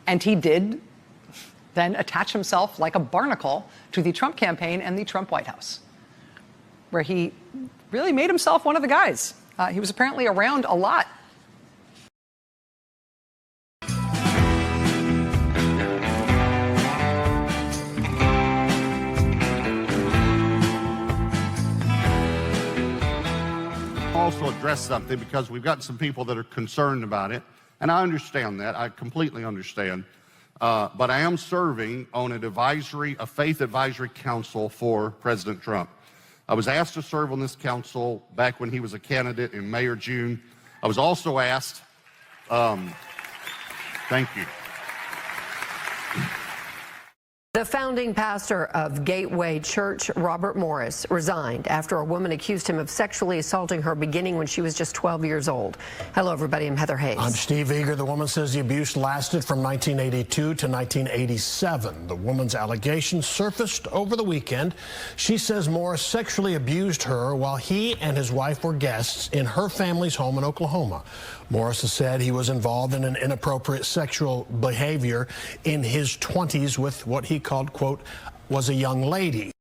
S13: And he did then attach himself like a barnacle to the Trump campaign and the Trump White House, where he really made himself one of the guys. He was apparently around a lot.
S14: Also address something because we've got some people that are concerned about it, and I understand that. I completely understand. But I am serving on a faith advisory council for President Trump. I was asked to serve on this council back when he was a candidate in May or June. I was also asked, thank you.
S15: The founding pastor of Gateway Church, Robert Morris, resigned after a woman accused him of sexually assaulting her beginning when she was just 12 years old. Hello, everybody. I'm Heather Hayes.
S16: I'm Steve Eager. The woman says the abuse lasted from 1982 to 1987. The woman's allegations surfaced over the weekend. She says Morris sexually abused her while he and his wife were guests in her family's home in Oklahoma. Morris has said he was involved in an inappropriate sexual behavior in his 20s with what he called, quote, was a young lady.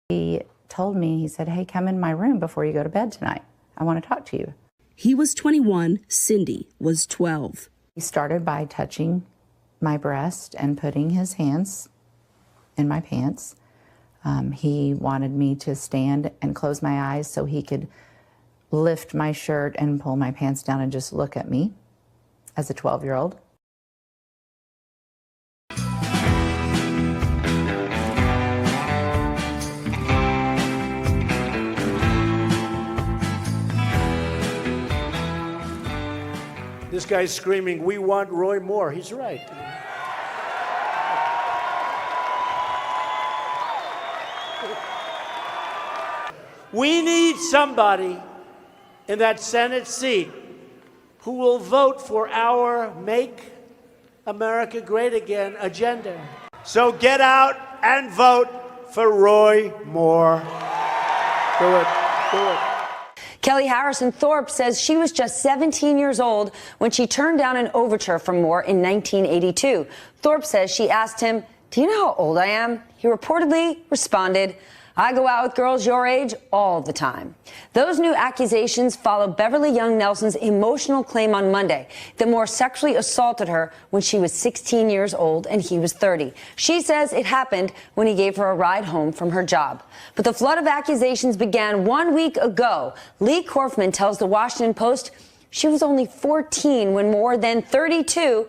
S17: He told me, he said, hey, come in my room before you go to bed tonight. I want to talk to you.
S18: He was 21, Cindy was 12.
S17: He started by touching my breast and putting his hands in my pants. He wanted me to stand and close my eyes so he could lift my shirt and pull my pants down and just look at me as a 12-year-old.
S19: This guy's screaming, "We want Roy Moore." He's right. We need somebody in that Senate seat who will vote for our Make America Great Again agenda. So get out and vote for Roy Moore. Do it. Do it.
S20: Kelly Harrison Thorpe says she was just 17 years old when she turned down an overture from Moore in 1982. Thorpe says she asked him, "Do you know how old I am?" He reportedly responded, "I go out with girls your age all the time." Those new accusations follow Beverly Young Nelson's emotional claim on Monday that Moore sexually assaulted her when she was 16 years old and he was 30. She says it happened when he gave her a ride home from her job. But the flood of accusations began 1 week ago. Lee Korfman tells the Washington Post she was only 14 when Moore, then 32,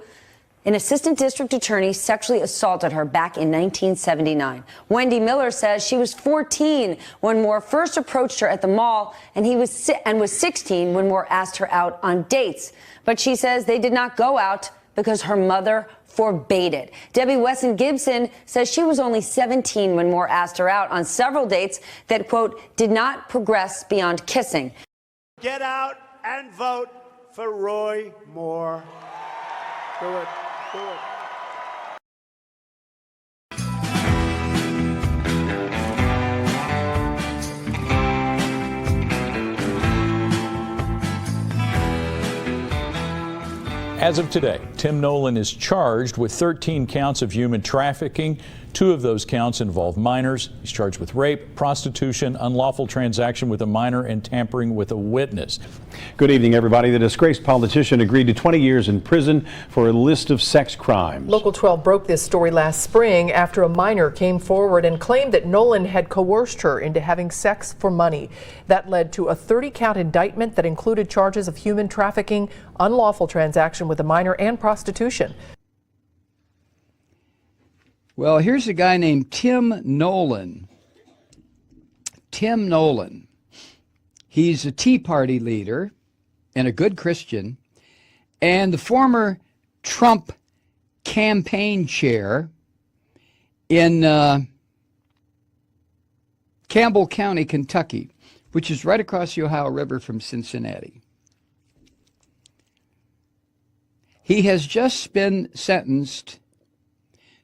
S20: an assistant district attorney, sexually assaulted her back in 1979. Wendy Miller says she was 14 when Moore first approached her at the mall, and was 16 when Moore asked her out on dates. But she says they did not go out because her mother forbade it. Debbie Wesson Gibson says she was only 17 when Moore asked her out on several dates that, quote, did not progress beyond kissing.
S19: Get out and vote for Roy Moore. Do it. Do it.
S21: As of today, Tim Nolan is charged with 13 counts of human trafficking. 2 of those counts involve minors. He's charged with rape, prostitution, unlawful transaction with a minor, and tampering with a witness.
S20: Good evening, everybody. The disgraced politician agreed to 20 years in prison for a list of sex crimes.
S22: Local 12 broke this story last spring after a minor came forward and claimed that Nolan had coerced her into having sex for money. That led to a 30-count indictment that included charges of human trafficking, unlawful transaction with a minor, and prostitution.
S23: Well, here's a guy named Tim Nolan. Tim Nolan. He's a Tea Party leader and a good Christian, and the former Trump campaign chair in Campbell County, Kentucky, which is right across the Ohio River from Cincinnati. He has just been sentenced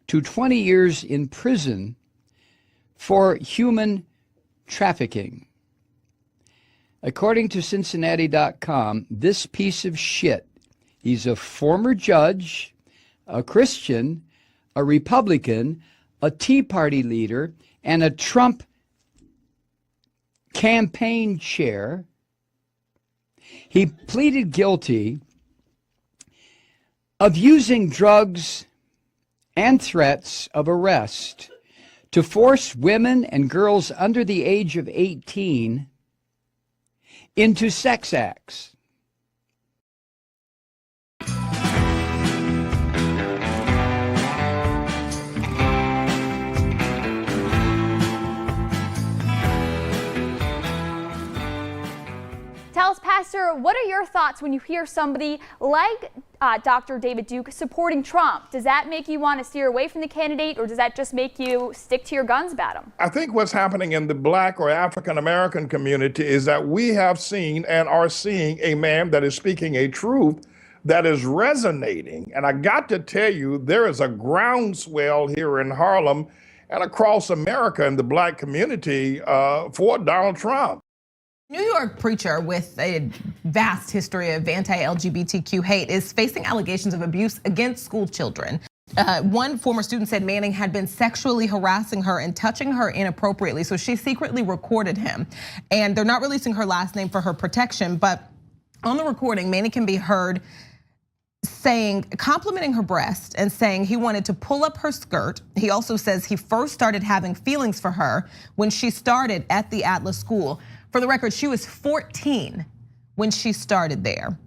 S23: to 20 years in prison for human trafficking. According to Cincinnati.com, this piece of shit, he's a former judge, a Christian, a Republican, a Tea Party leader, and a Trump campaign chair. He pleaded guilty of using drugs and threats of arrest to force women and girls under the age of 18 into sex acts.
S25: Tells Pastor
S2: Laura, what are your thoughts when you hear somebody like Dr. David Duke supporting Trump? Does that make you want to steer away from the candidate, or does that just make you stick to your guns about him?
S3: I think what's happening in the Black or African American community is that we have seen and are seeing a man that is speaking a truth that is resonating. And I got to tell you, there is a groundswell here in Harlem and across America in the Black community for Donald Trump.
S5: New York preacher with a vast history of anti-LGBTQ hate is facing allegations of abuse against school children. One former student said Manning had been sexually harassing her and touching her inappropriately, so she secretly recorded him. And they're not releasing her last name for her protection, but on the recording, Manning can be heard complimenting her breast and saying he wanted to pull up her skirt. He also says he first started having feelings for her when she started at the Atlas School. For the record, she was 14 when she started there.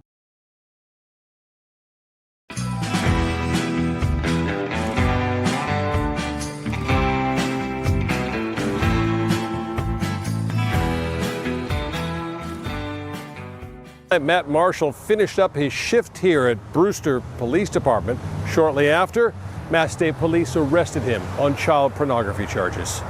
S6: Matt Marshall finished up his shift here at Brewster Police Department. Shortly after, Mass State Police arrested him on child pornography charges.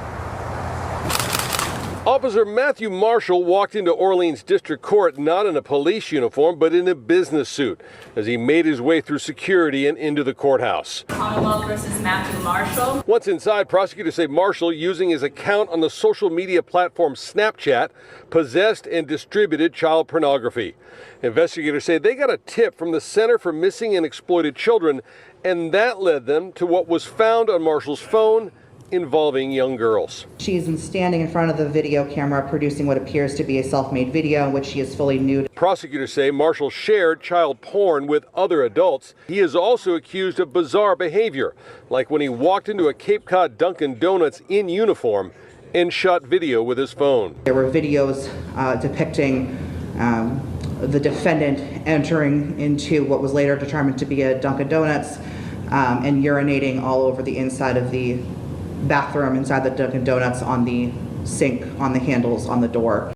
S6: Officer Matthew Marshall walked into Orleans District Court not in a police uniform, but in a business suit as he made his way through security and into the courthouse.
S7: Commonwealth versus Matthew Marshall.
S6: Once inside, prosecutors say Marshall, using his account on the social media platform Snapchat, possessed and distributed child pornography. Investigators say they got a tip from the Center for Missing and Exploited Children, and that led them to what was found on Marshall's phone involving young girls.
S8: She's standing in front of the video camera producing what appears to be a self-made video in which she is fully nude.
S6: Prosecutors say Marshall shared child porn with other adults. He is also accused of bizarre behavior, like when he walked into a Cape Cod Dunkin' Donuts in uniform and shot video with his phone.
S8: There were videos depicting the defendant entering into what was later determined to be a Dunkin' Donuts and urinating all over the inside of the bathroom inside the Dunkin' Donuts, on the sink, on the handles, on the door.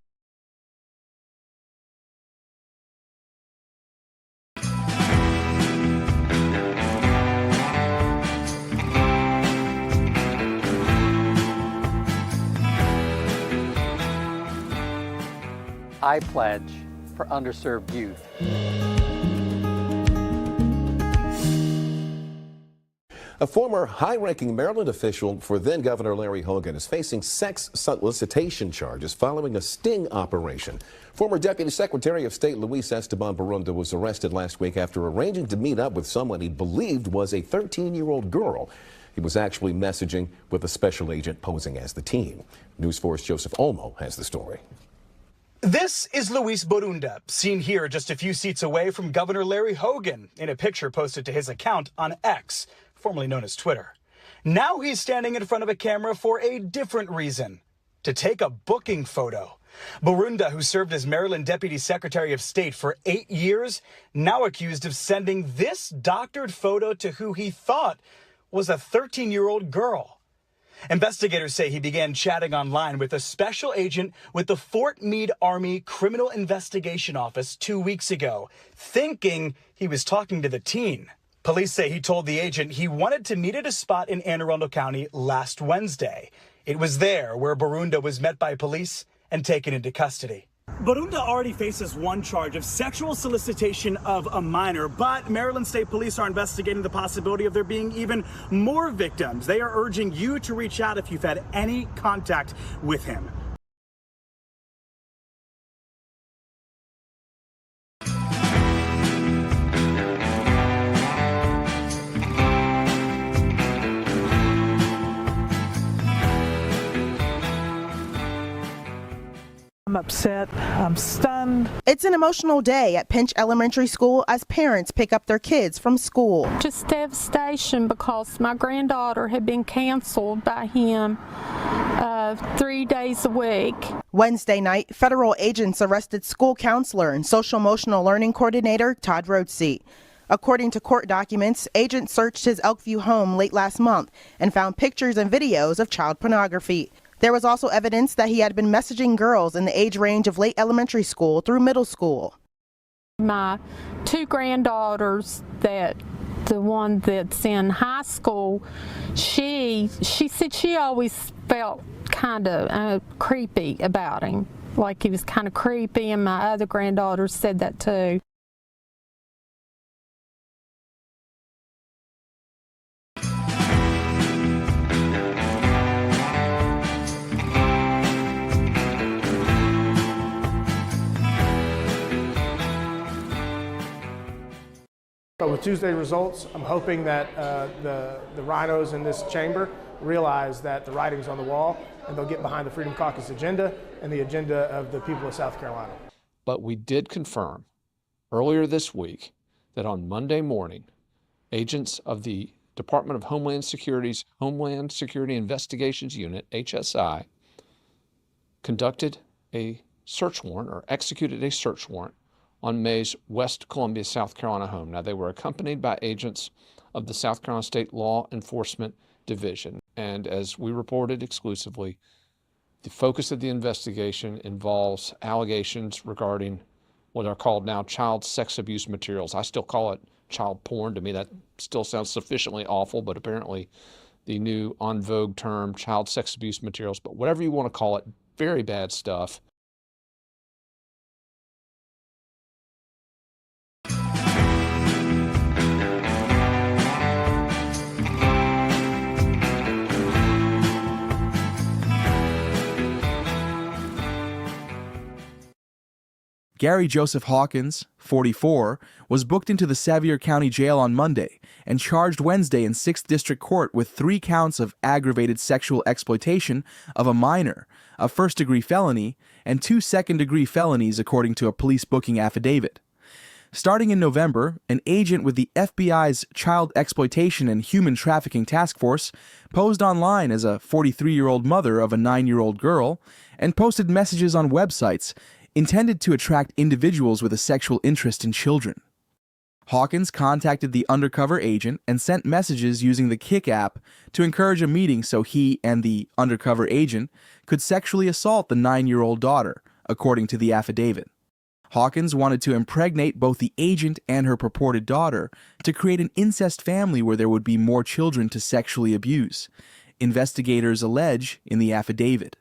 S11: I pledge for underserved youth.
S25: A former high-ranking Maryland official for then-Governor Larry Hogan is facing sex solicitation charges following a sting operation. Former Deputy Secretary of State Luis Esteban Borunda was arrested last week after arranging to meet up with someone he believed was a 13-year-old girl. He was actually messaging with a special agent posing as the teen. News 4's Joseph Olmo has the story.
S27: This is Luis Borunda, seen here just a few seats away from Governor Larry Hogan in a picture posted to his account on X, formerly known as Twitter. Now he's standing in front of a camera for a different reason, to take a booking photo. Borunda, who served as Maryland Deputy Secretary of State for 8 years, now accused of sending this doctored photo to who he thought was a 13-year-old girl. Investigators say he began chatting online with a special agent with the Fort Meade Army Criminal Investigation Office 2 weeks ago, thinking he was talking to the teen. Police say he told the agent he wanted to meet at a spot in Anne Arundel County last Wednesday. It was there where Borunda was met by police and taken into custody. Borunda already faces one charge of sexual solicitation of a minor, but Maryland State Police are investigating the possibility of there being even more victims. They are urging you to reach out if you've had any contact with him.
S28: I'm upset, I'm stunned.
S31: It's an emotional day at Pinch Elementary School as parents pick up their kids from school.
S32: Just devastation because my granddaughter had been canceled by him 3 days a week.
S31: Wednesday night, federal agents arrested school counselor and social emotional learning coordinator Todd Roy. According to court documents, agents searched his Elkview home late last month and found pictures and videos of child pornography. There was also evidence that he had been messaging girls in the age range of late elementary school through middle school.
S32: My two granddaughters, the one that's in high school, she said she always felt kind of creepy about him, like he was kind of creepy, and my other granddaughters said that too.
S1: But with Tuesday's results, I'm hoping that the rhinos in this chamber realize that the writing's on the wall, and they'll get behind the Freedom Caucus agenda and the agenda of the people of South Carolina.
S4: But we did confirm earlier this week that on Monday morning, agents of the Department of Homeland Security's Homeland Security Investigations Unit, HSI, conducted a search warrant or executed a search warrant on May's West Columbia, South Carolina home. Now, they were accompanied by agents of the South Carolina State Law Enforcement Division. And as we reported exclusively, the focus of the investigation involves allegations regarding what are called now child sex abuse materials. I still call it child porn. To me, that still sounds sufficiently awful, but apparently the new en vogue term, child sex abuse materials, but whatever you want to call it, very bad stuff.
S9: Gary Joseph Hawkins, 44, was booked into the Sevier County Jail on Monday and charged Wednesday in 6th District Court with 3 counts of aggravated sexual exploitation of a minor, a first-degree felony, and 2 second-degree felonies according to a police booking affidavit. Starting in November, an agent with the FBI's Child Exploitation and Human Trafficking Task Force posed online as a 43-year-old mother of a 9-year-old girl and posted messages on websites intended to attract individuals with a sexual interest in children. Hawkins contacted the undercover agent and sent messages using the Kik app to encourage a meeting so he and the undercover agent could sexually assault the 9-year-old daughter, according to the affidavit. Hawkins wanted to impregnate both the agent and her purported daughter to create an incest family where there would be more children to sexually abuse, investigators allege in the affidavit.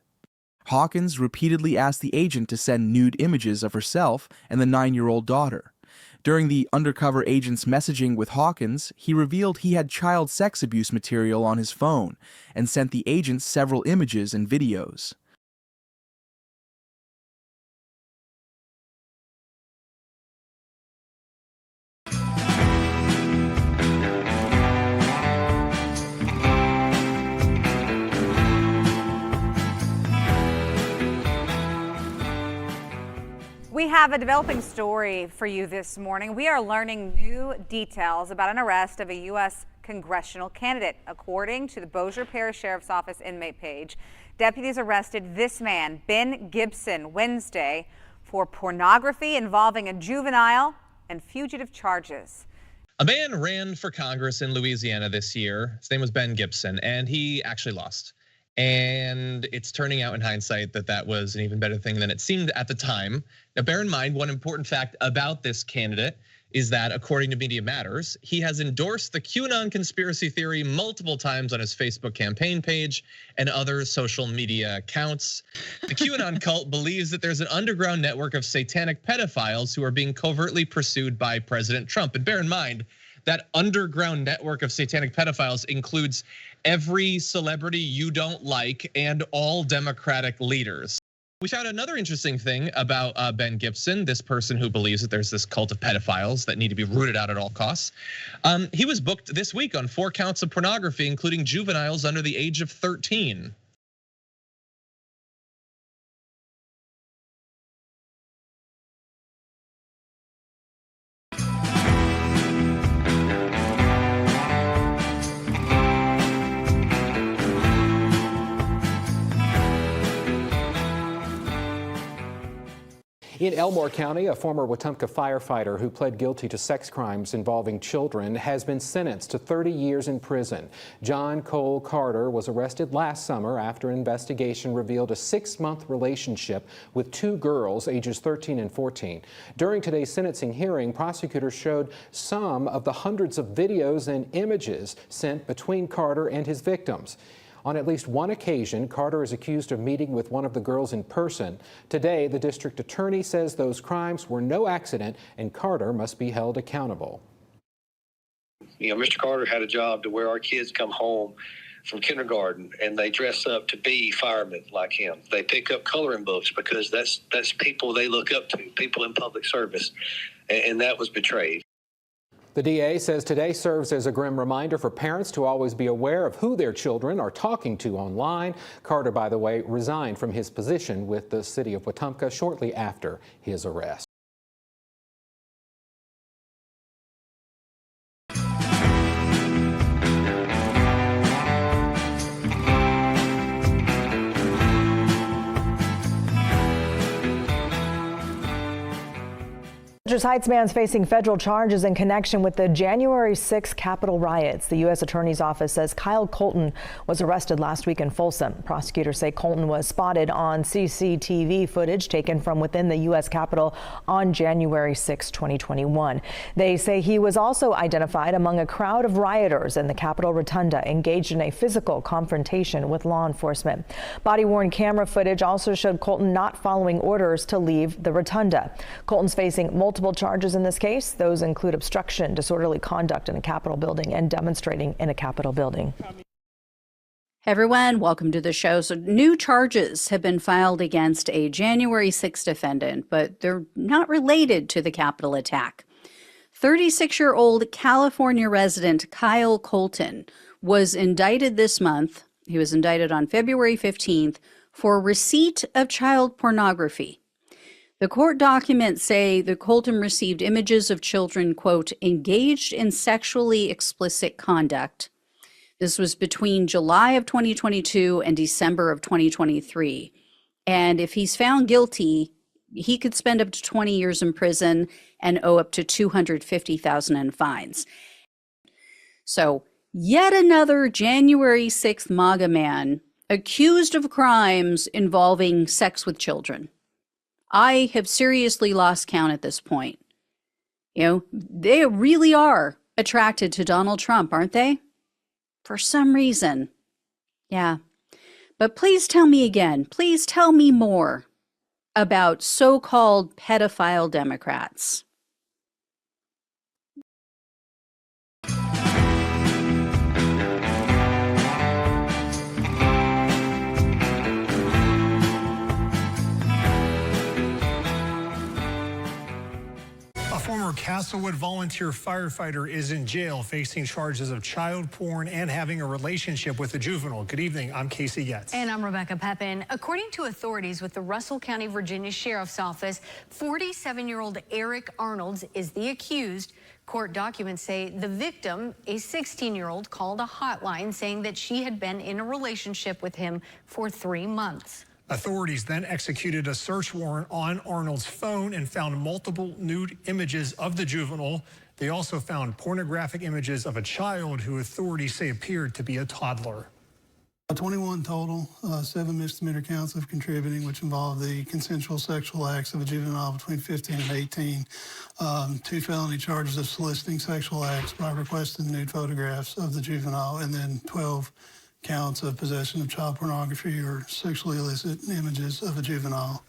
S9: Hawkins repeatedly asked the agent to send nude images of herself and the 9-year-old daughter. During the undercover agent's messaging with Hawkins, he revealed he had child sex abuse material on his phone and sent the agent several images and videos.
S10: We have a developing story for you this morning. We are learning new details about an arrest of a U.S. congressional candidate. According to the Bossier Parish Sheriff's Office inmate page, deputies arrested this man, Ben Gibson, Wednesday for pornography involving a juvenile and fugitive charges.
S12: A man ran for Congress in Louisiana this year. His name was Ben Gibson, and he actually lost. And it's turning out in hindsight that that was an even better thing than it seemed at the time. Now, bear in mind, one important fact about this candidate is that, according to Media Matters, he has endorsed the QAnon conspiracy theory multiple times on his Facebook campaign page and other social media accounts. The QAnon cult believes that there's an underground network of satanic pedophiles who are being covertly pursued by President Trump. And bear in mind, that underground network of satanic pedophiles includes every celebrity you don't like and all Democratic leaders. We found another interesting thing about Ben Gibson, this person who believes that there's this cult of pedophiles that need to be rooted out at all costs. He was booked this week on 4 counts of pornography, including juveniles under the age of 13.
S13: In Elmore County, a former Wetumpka firefighter who pled guilty to sex crimes involving children has been sentenced to 30 years in prison. John Cole Carter was arrested last summer after an investigation revealed a 6-month relationship with 2 girls ages 13 and 14. During today's sentencing hearing, prosecutors showed some of the hundreds of videos and images sent between Carter and his victims. On at least one occasion, Carter is accused of meeting with one of the girls in person. Today, the district attorney says those crimes were no accident and Carter must be held accountable.
S14: You know, Mr. Carter had a job to where our kids come home from kindergarten and they dress up to be firemen like him. They pick up coloring books because that's people they look up to, people in public service, and that was betrayed.
S13: The DA says today serves as a grim reminder for parents to always be aware of who their children are talking to online. Carter, by the way, resigned from his position with the city of Wetumpka shortly after his arrest.
S15: Heights man's facing federal charges in connection with the January 6th Capitol riots. The U.S. Attorney's Office says Kyle Colton was arrested last week in Folsom. Prosecutors say Colton was spotted on CCTV footage taken from within the U.S. Capitol on January 6, 2021. They say he was also identified among a crowd of rioters in the Capitol Rotunda engaged in a physical confrontation with law enforcement. Body-worn camera footage also showed Colton not following orders to leave the Rotunda. Colton's facing multiple charges in this case. Those include obstruction, disorderly conduct in a Capitol building, and demonstrating in a Capitol building.
S16: Hey everyone, welcome to the show. So new charges have been filed against a January 6th defendant, but they're not related to the Capitol attack. 36-year-old California resident Kyle Colton was indicted this month. He was indicted on February 15th for receipt of child pornography. The court documents say that Colton received images of children, quote, engaged in sexually explicit conduct. This was between July of 2022 and December of 2023. And if he's found guilty, he could spend up to 20 years in prison and owe up to $250,000 in fines. So yet another January 6th MAGA man accused of crimes involving sex with children. I have seriously lost count at this point. You know, they really are attracted to Donald Trump, aren't they? For some reason. Yeah. But please tell me again, please tell me more about so-called pedophile Democrats.
S17: Former Castlewood volunteer firefighter is in jail facing charges of child porn and having a relationship with a juvenile. Good evening, I'm Casey Yates.
S18: And I'm Rebecca Pepin. According to authorities with the Russell County, Virginia Sheriff's Office, 47-year-old Eric Arnolds is the accused. Court documents say the victim, a 16-year-old, called a hotline saying that she had been in a relationship with him for 3 months.
S17: Authorities then executed a search warrant on Arnold's phone and found multiple nude images of the juvenile. They also found pornographic images of a child who authorities say appeared to be a toddler.
S19: 21 total, 7 misdemeanor counts of contributing, which involved the consensual sexual acts of a juvenile between 15 and 18. 2 felony charges of soliciting sexual acts by requesting nude photographs of the juvenile, and then 12 counts of possession of child pornography or sexually illicit images of a juvenile.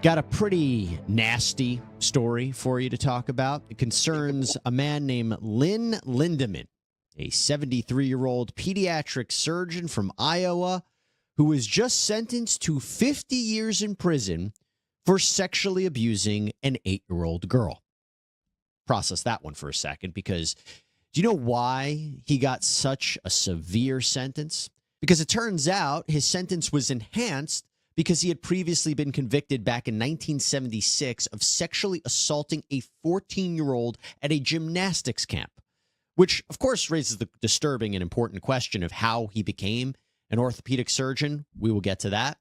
S21: Got a pretty nasty story for you to talk about. It concerns a man named Lynn Lindaman, a 73-year-old pediatric surgeon from Iowa who was just sentenced to 50 years in prison for sexually abusing an 8-year-old girl. Process that one for a second, because do you know why he got such a severe sentence? Because it turns out his sentence was enhanced because he had previously been convicted back in 1976 of sexually assaulting a 14-year-old at a gymnastics camp, which, of course, raises the disturbing and important question of how he became an orthopedic surgeon. We will get to that.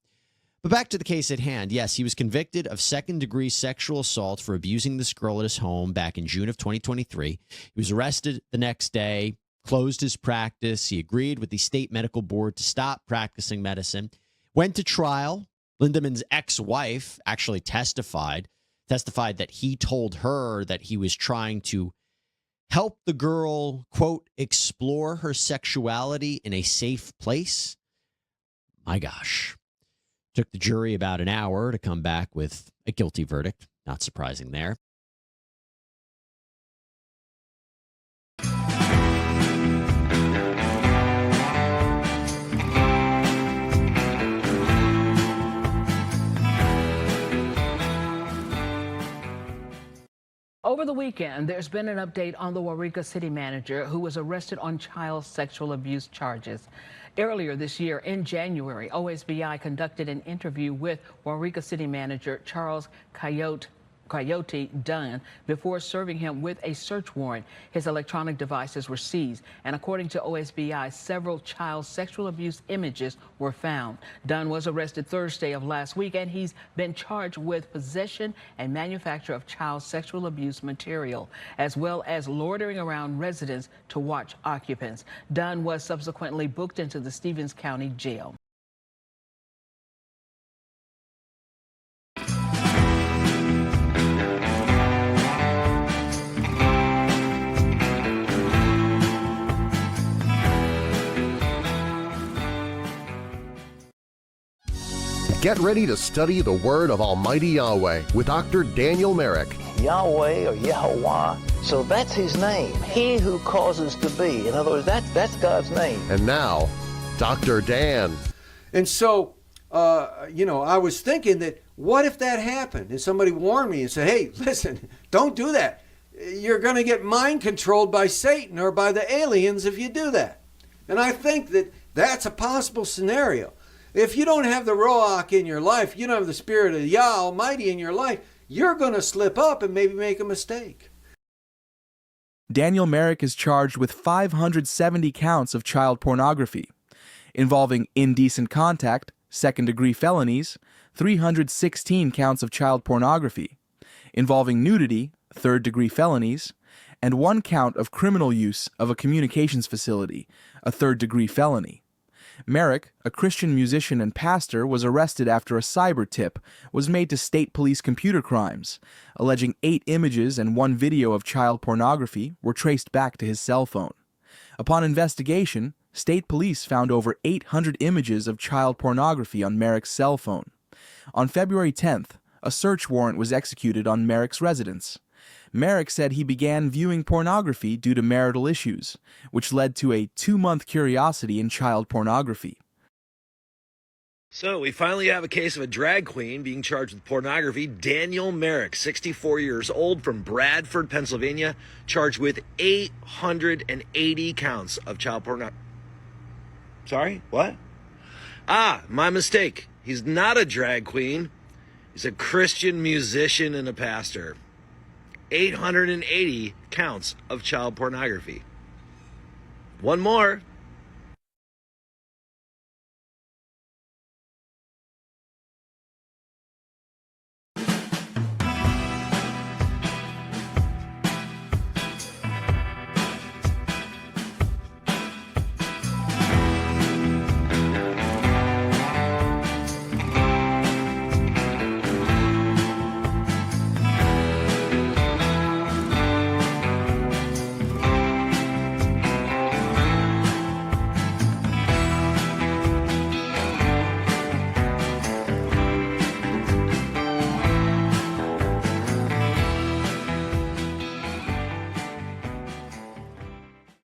S21: But back to the case at hand. Yes, he was convicted of second-degree sexual assault for abusing this girl at his home back in June of 2023. He was arrested the next day, closed his practice. He agreed with the state medical board to stop practicing medicine. Went to trial. Lindaman's ex-wife actually testified that he told her that he was trying to help the girl, quote, explore her sexuality in a safe place. My gosh. Took the jury about an hour to come back with a guilty verdict. Not surprising there.
S2: Over the weekend, there's been an update on the Waurika city manager who was arrested on child sexual abuse charges. Earlier this year, in January, OSBI conducted an interview with Waurika city manager Charles Coyote Dunn before serving him with a search warrant. His electronic devices were seized, and according to OSBI, several child sexual abuse images were found. Dunn was arrested Thursday of last week, and he's been charged with possession and manufacture of child sexual abuse material, as well as loitering around residents to watch occupants. Dunn was subsequently booked into the Stevens County Jail.
S3: Get ready to study the Word of Almighty Yahweh with Dr. Daniel Merrick.
S5: Yahweh or Yehovah, so that's his name. He who causes to be. In other words, that's God's name.
S3: And now, Dr. Dan.
S6: And so, I was thinking that what if that happened and somebody warned me and said, hey, listen, don't do that. You're going to get mind controlled by Satan or by the aliens if you do that. And I think that that's a possible scenario. If you don't have the Ruach in your life, you don't have the Spirit of Yah Almighty in your life, you're going to slip up and maybe make a mistake.
S9: Daniel Merrick is charged with 570 counts of child pornography, involving indecent contact, second-degree felonies, 316 counts of child pornography, involving nudity, third-degree felonies, and 1 count of criminal use of a communications facility, a third-degree felony. Merrick, a Christian musician and pastor, was arrested after a cyber tip was made to state police computer crimes, alleging 8 images and 1 video of child pornography were traced back to his cell phone. Upon investigation, state police found over 800 images of child pornography on Merrick's cell phone. On February 10th, a search warrant was executed on Merrick's residence. Merrick said he began viewing pornography due to marital issues, which led to a 2-month curiosity in child pornography.
S7: So we finally have a case of a drag queen being charged with pornography. Daniel Merrick, 64 years old, from Bradford, Pennsylvania, charged with 880 counts of child pornography. Sorry, what? My mistake. He's not a drag queen. He's a Christian musician and a pastor. 880 counts of child pornography. One more.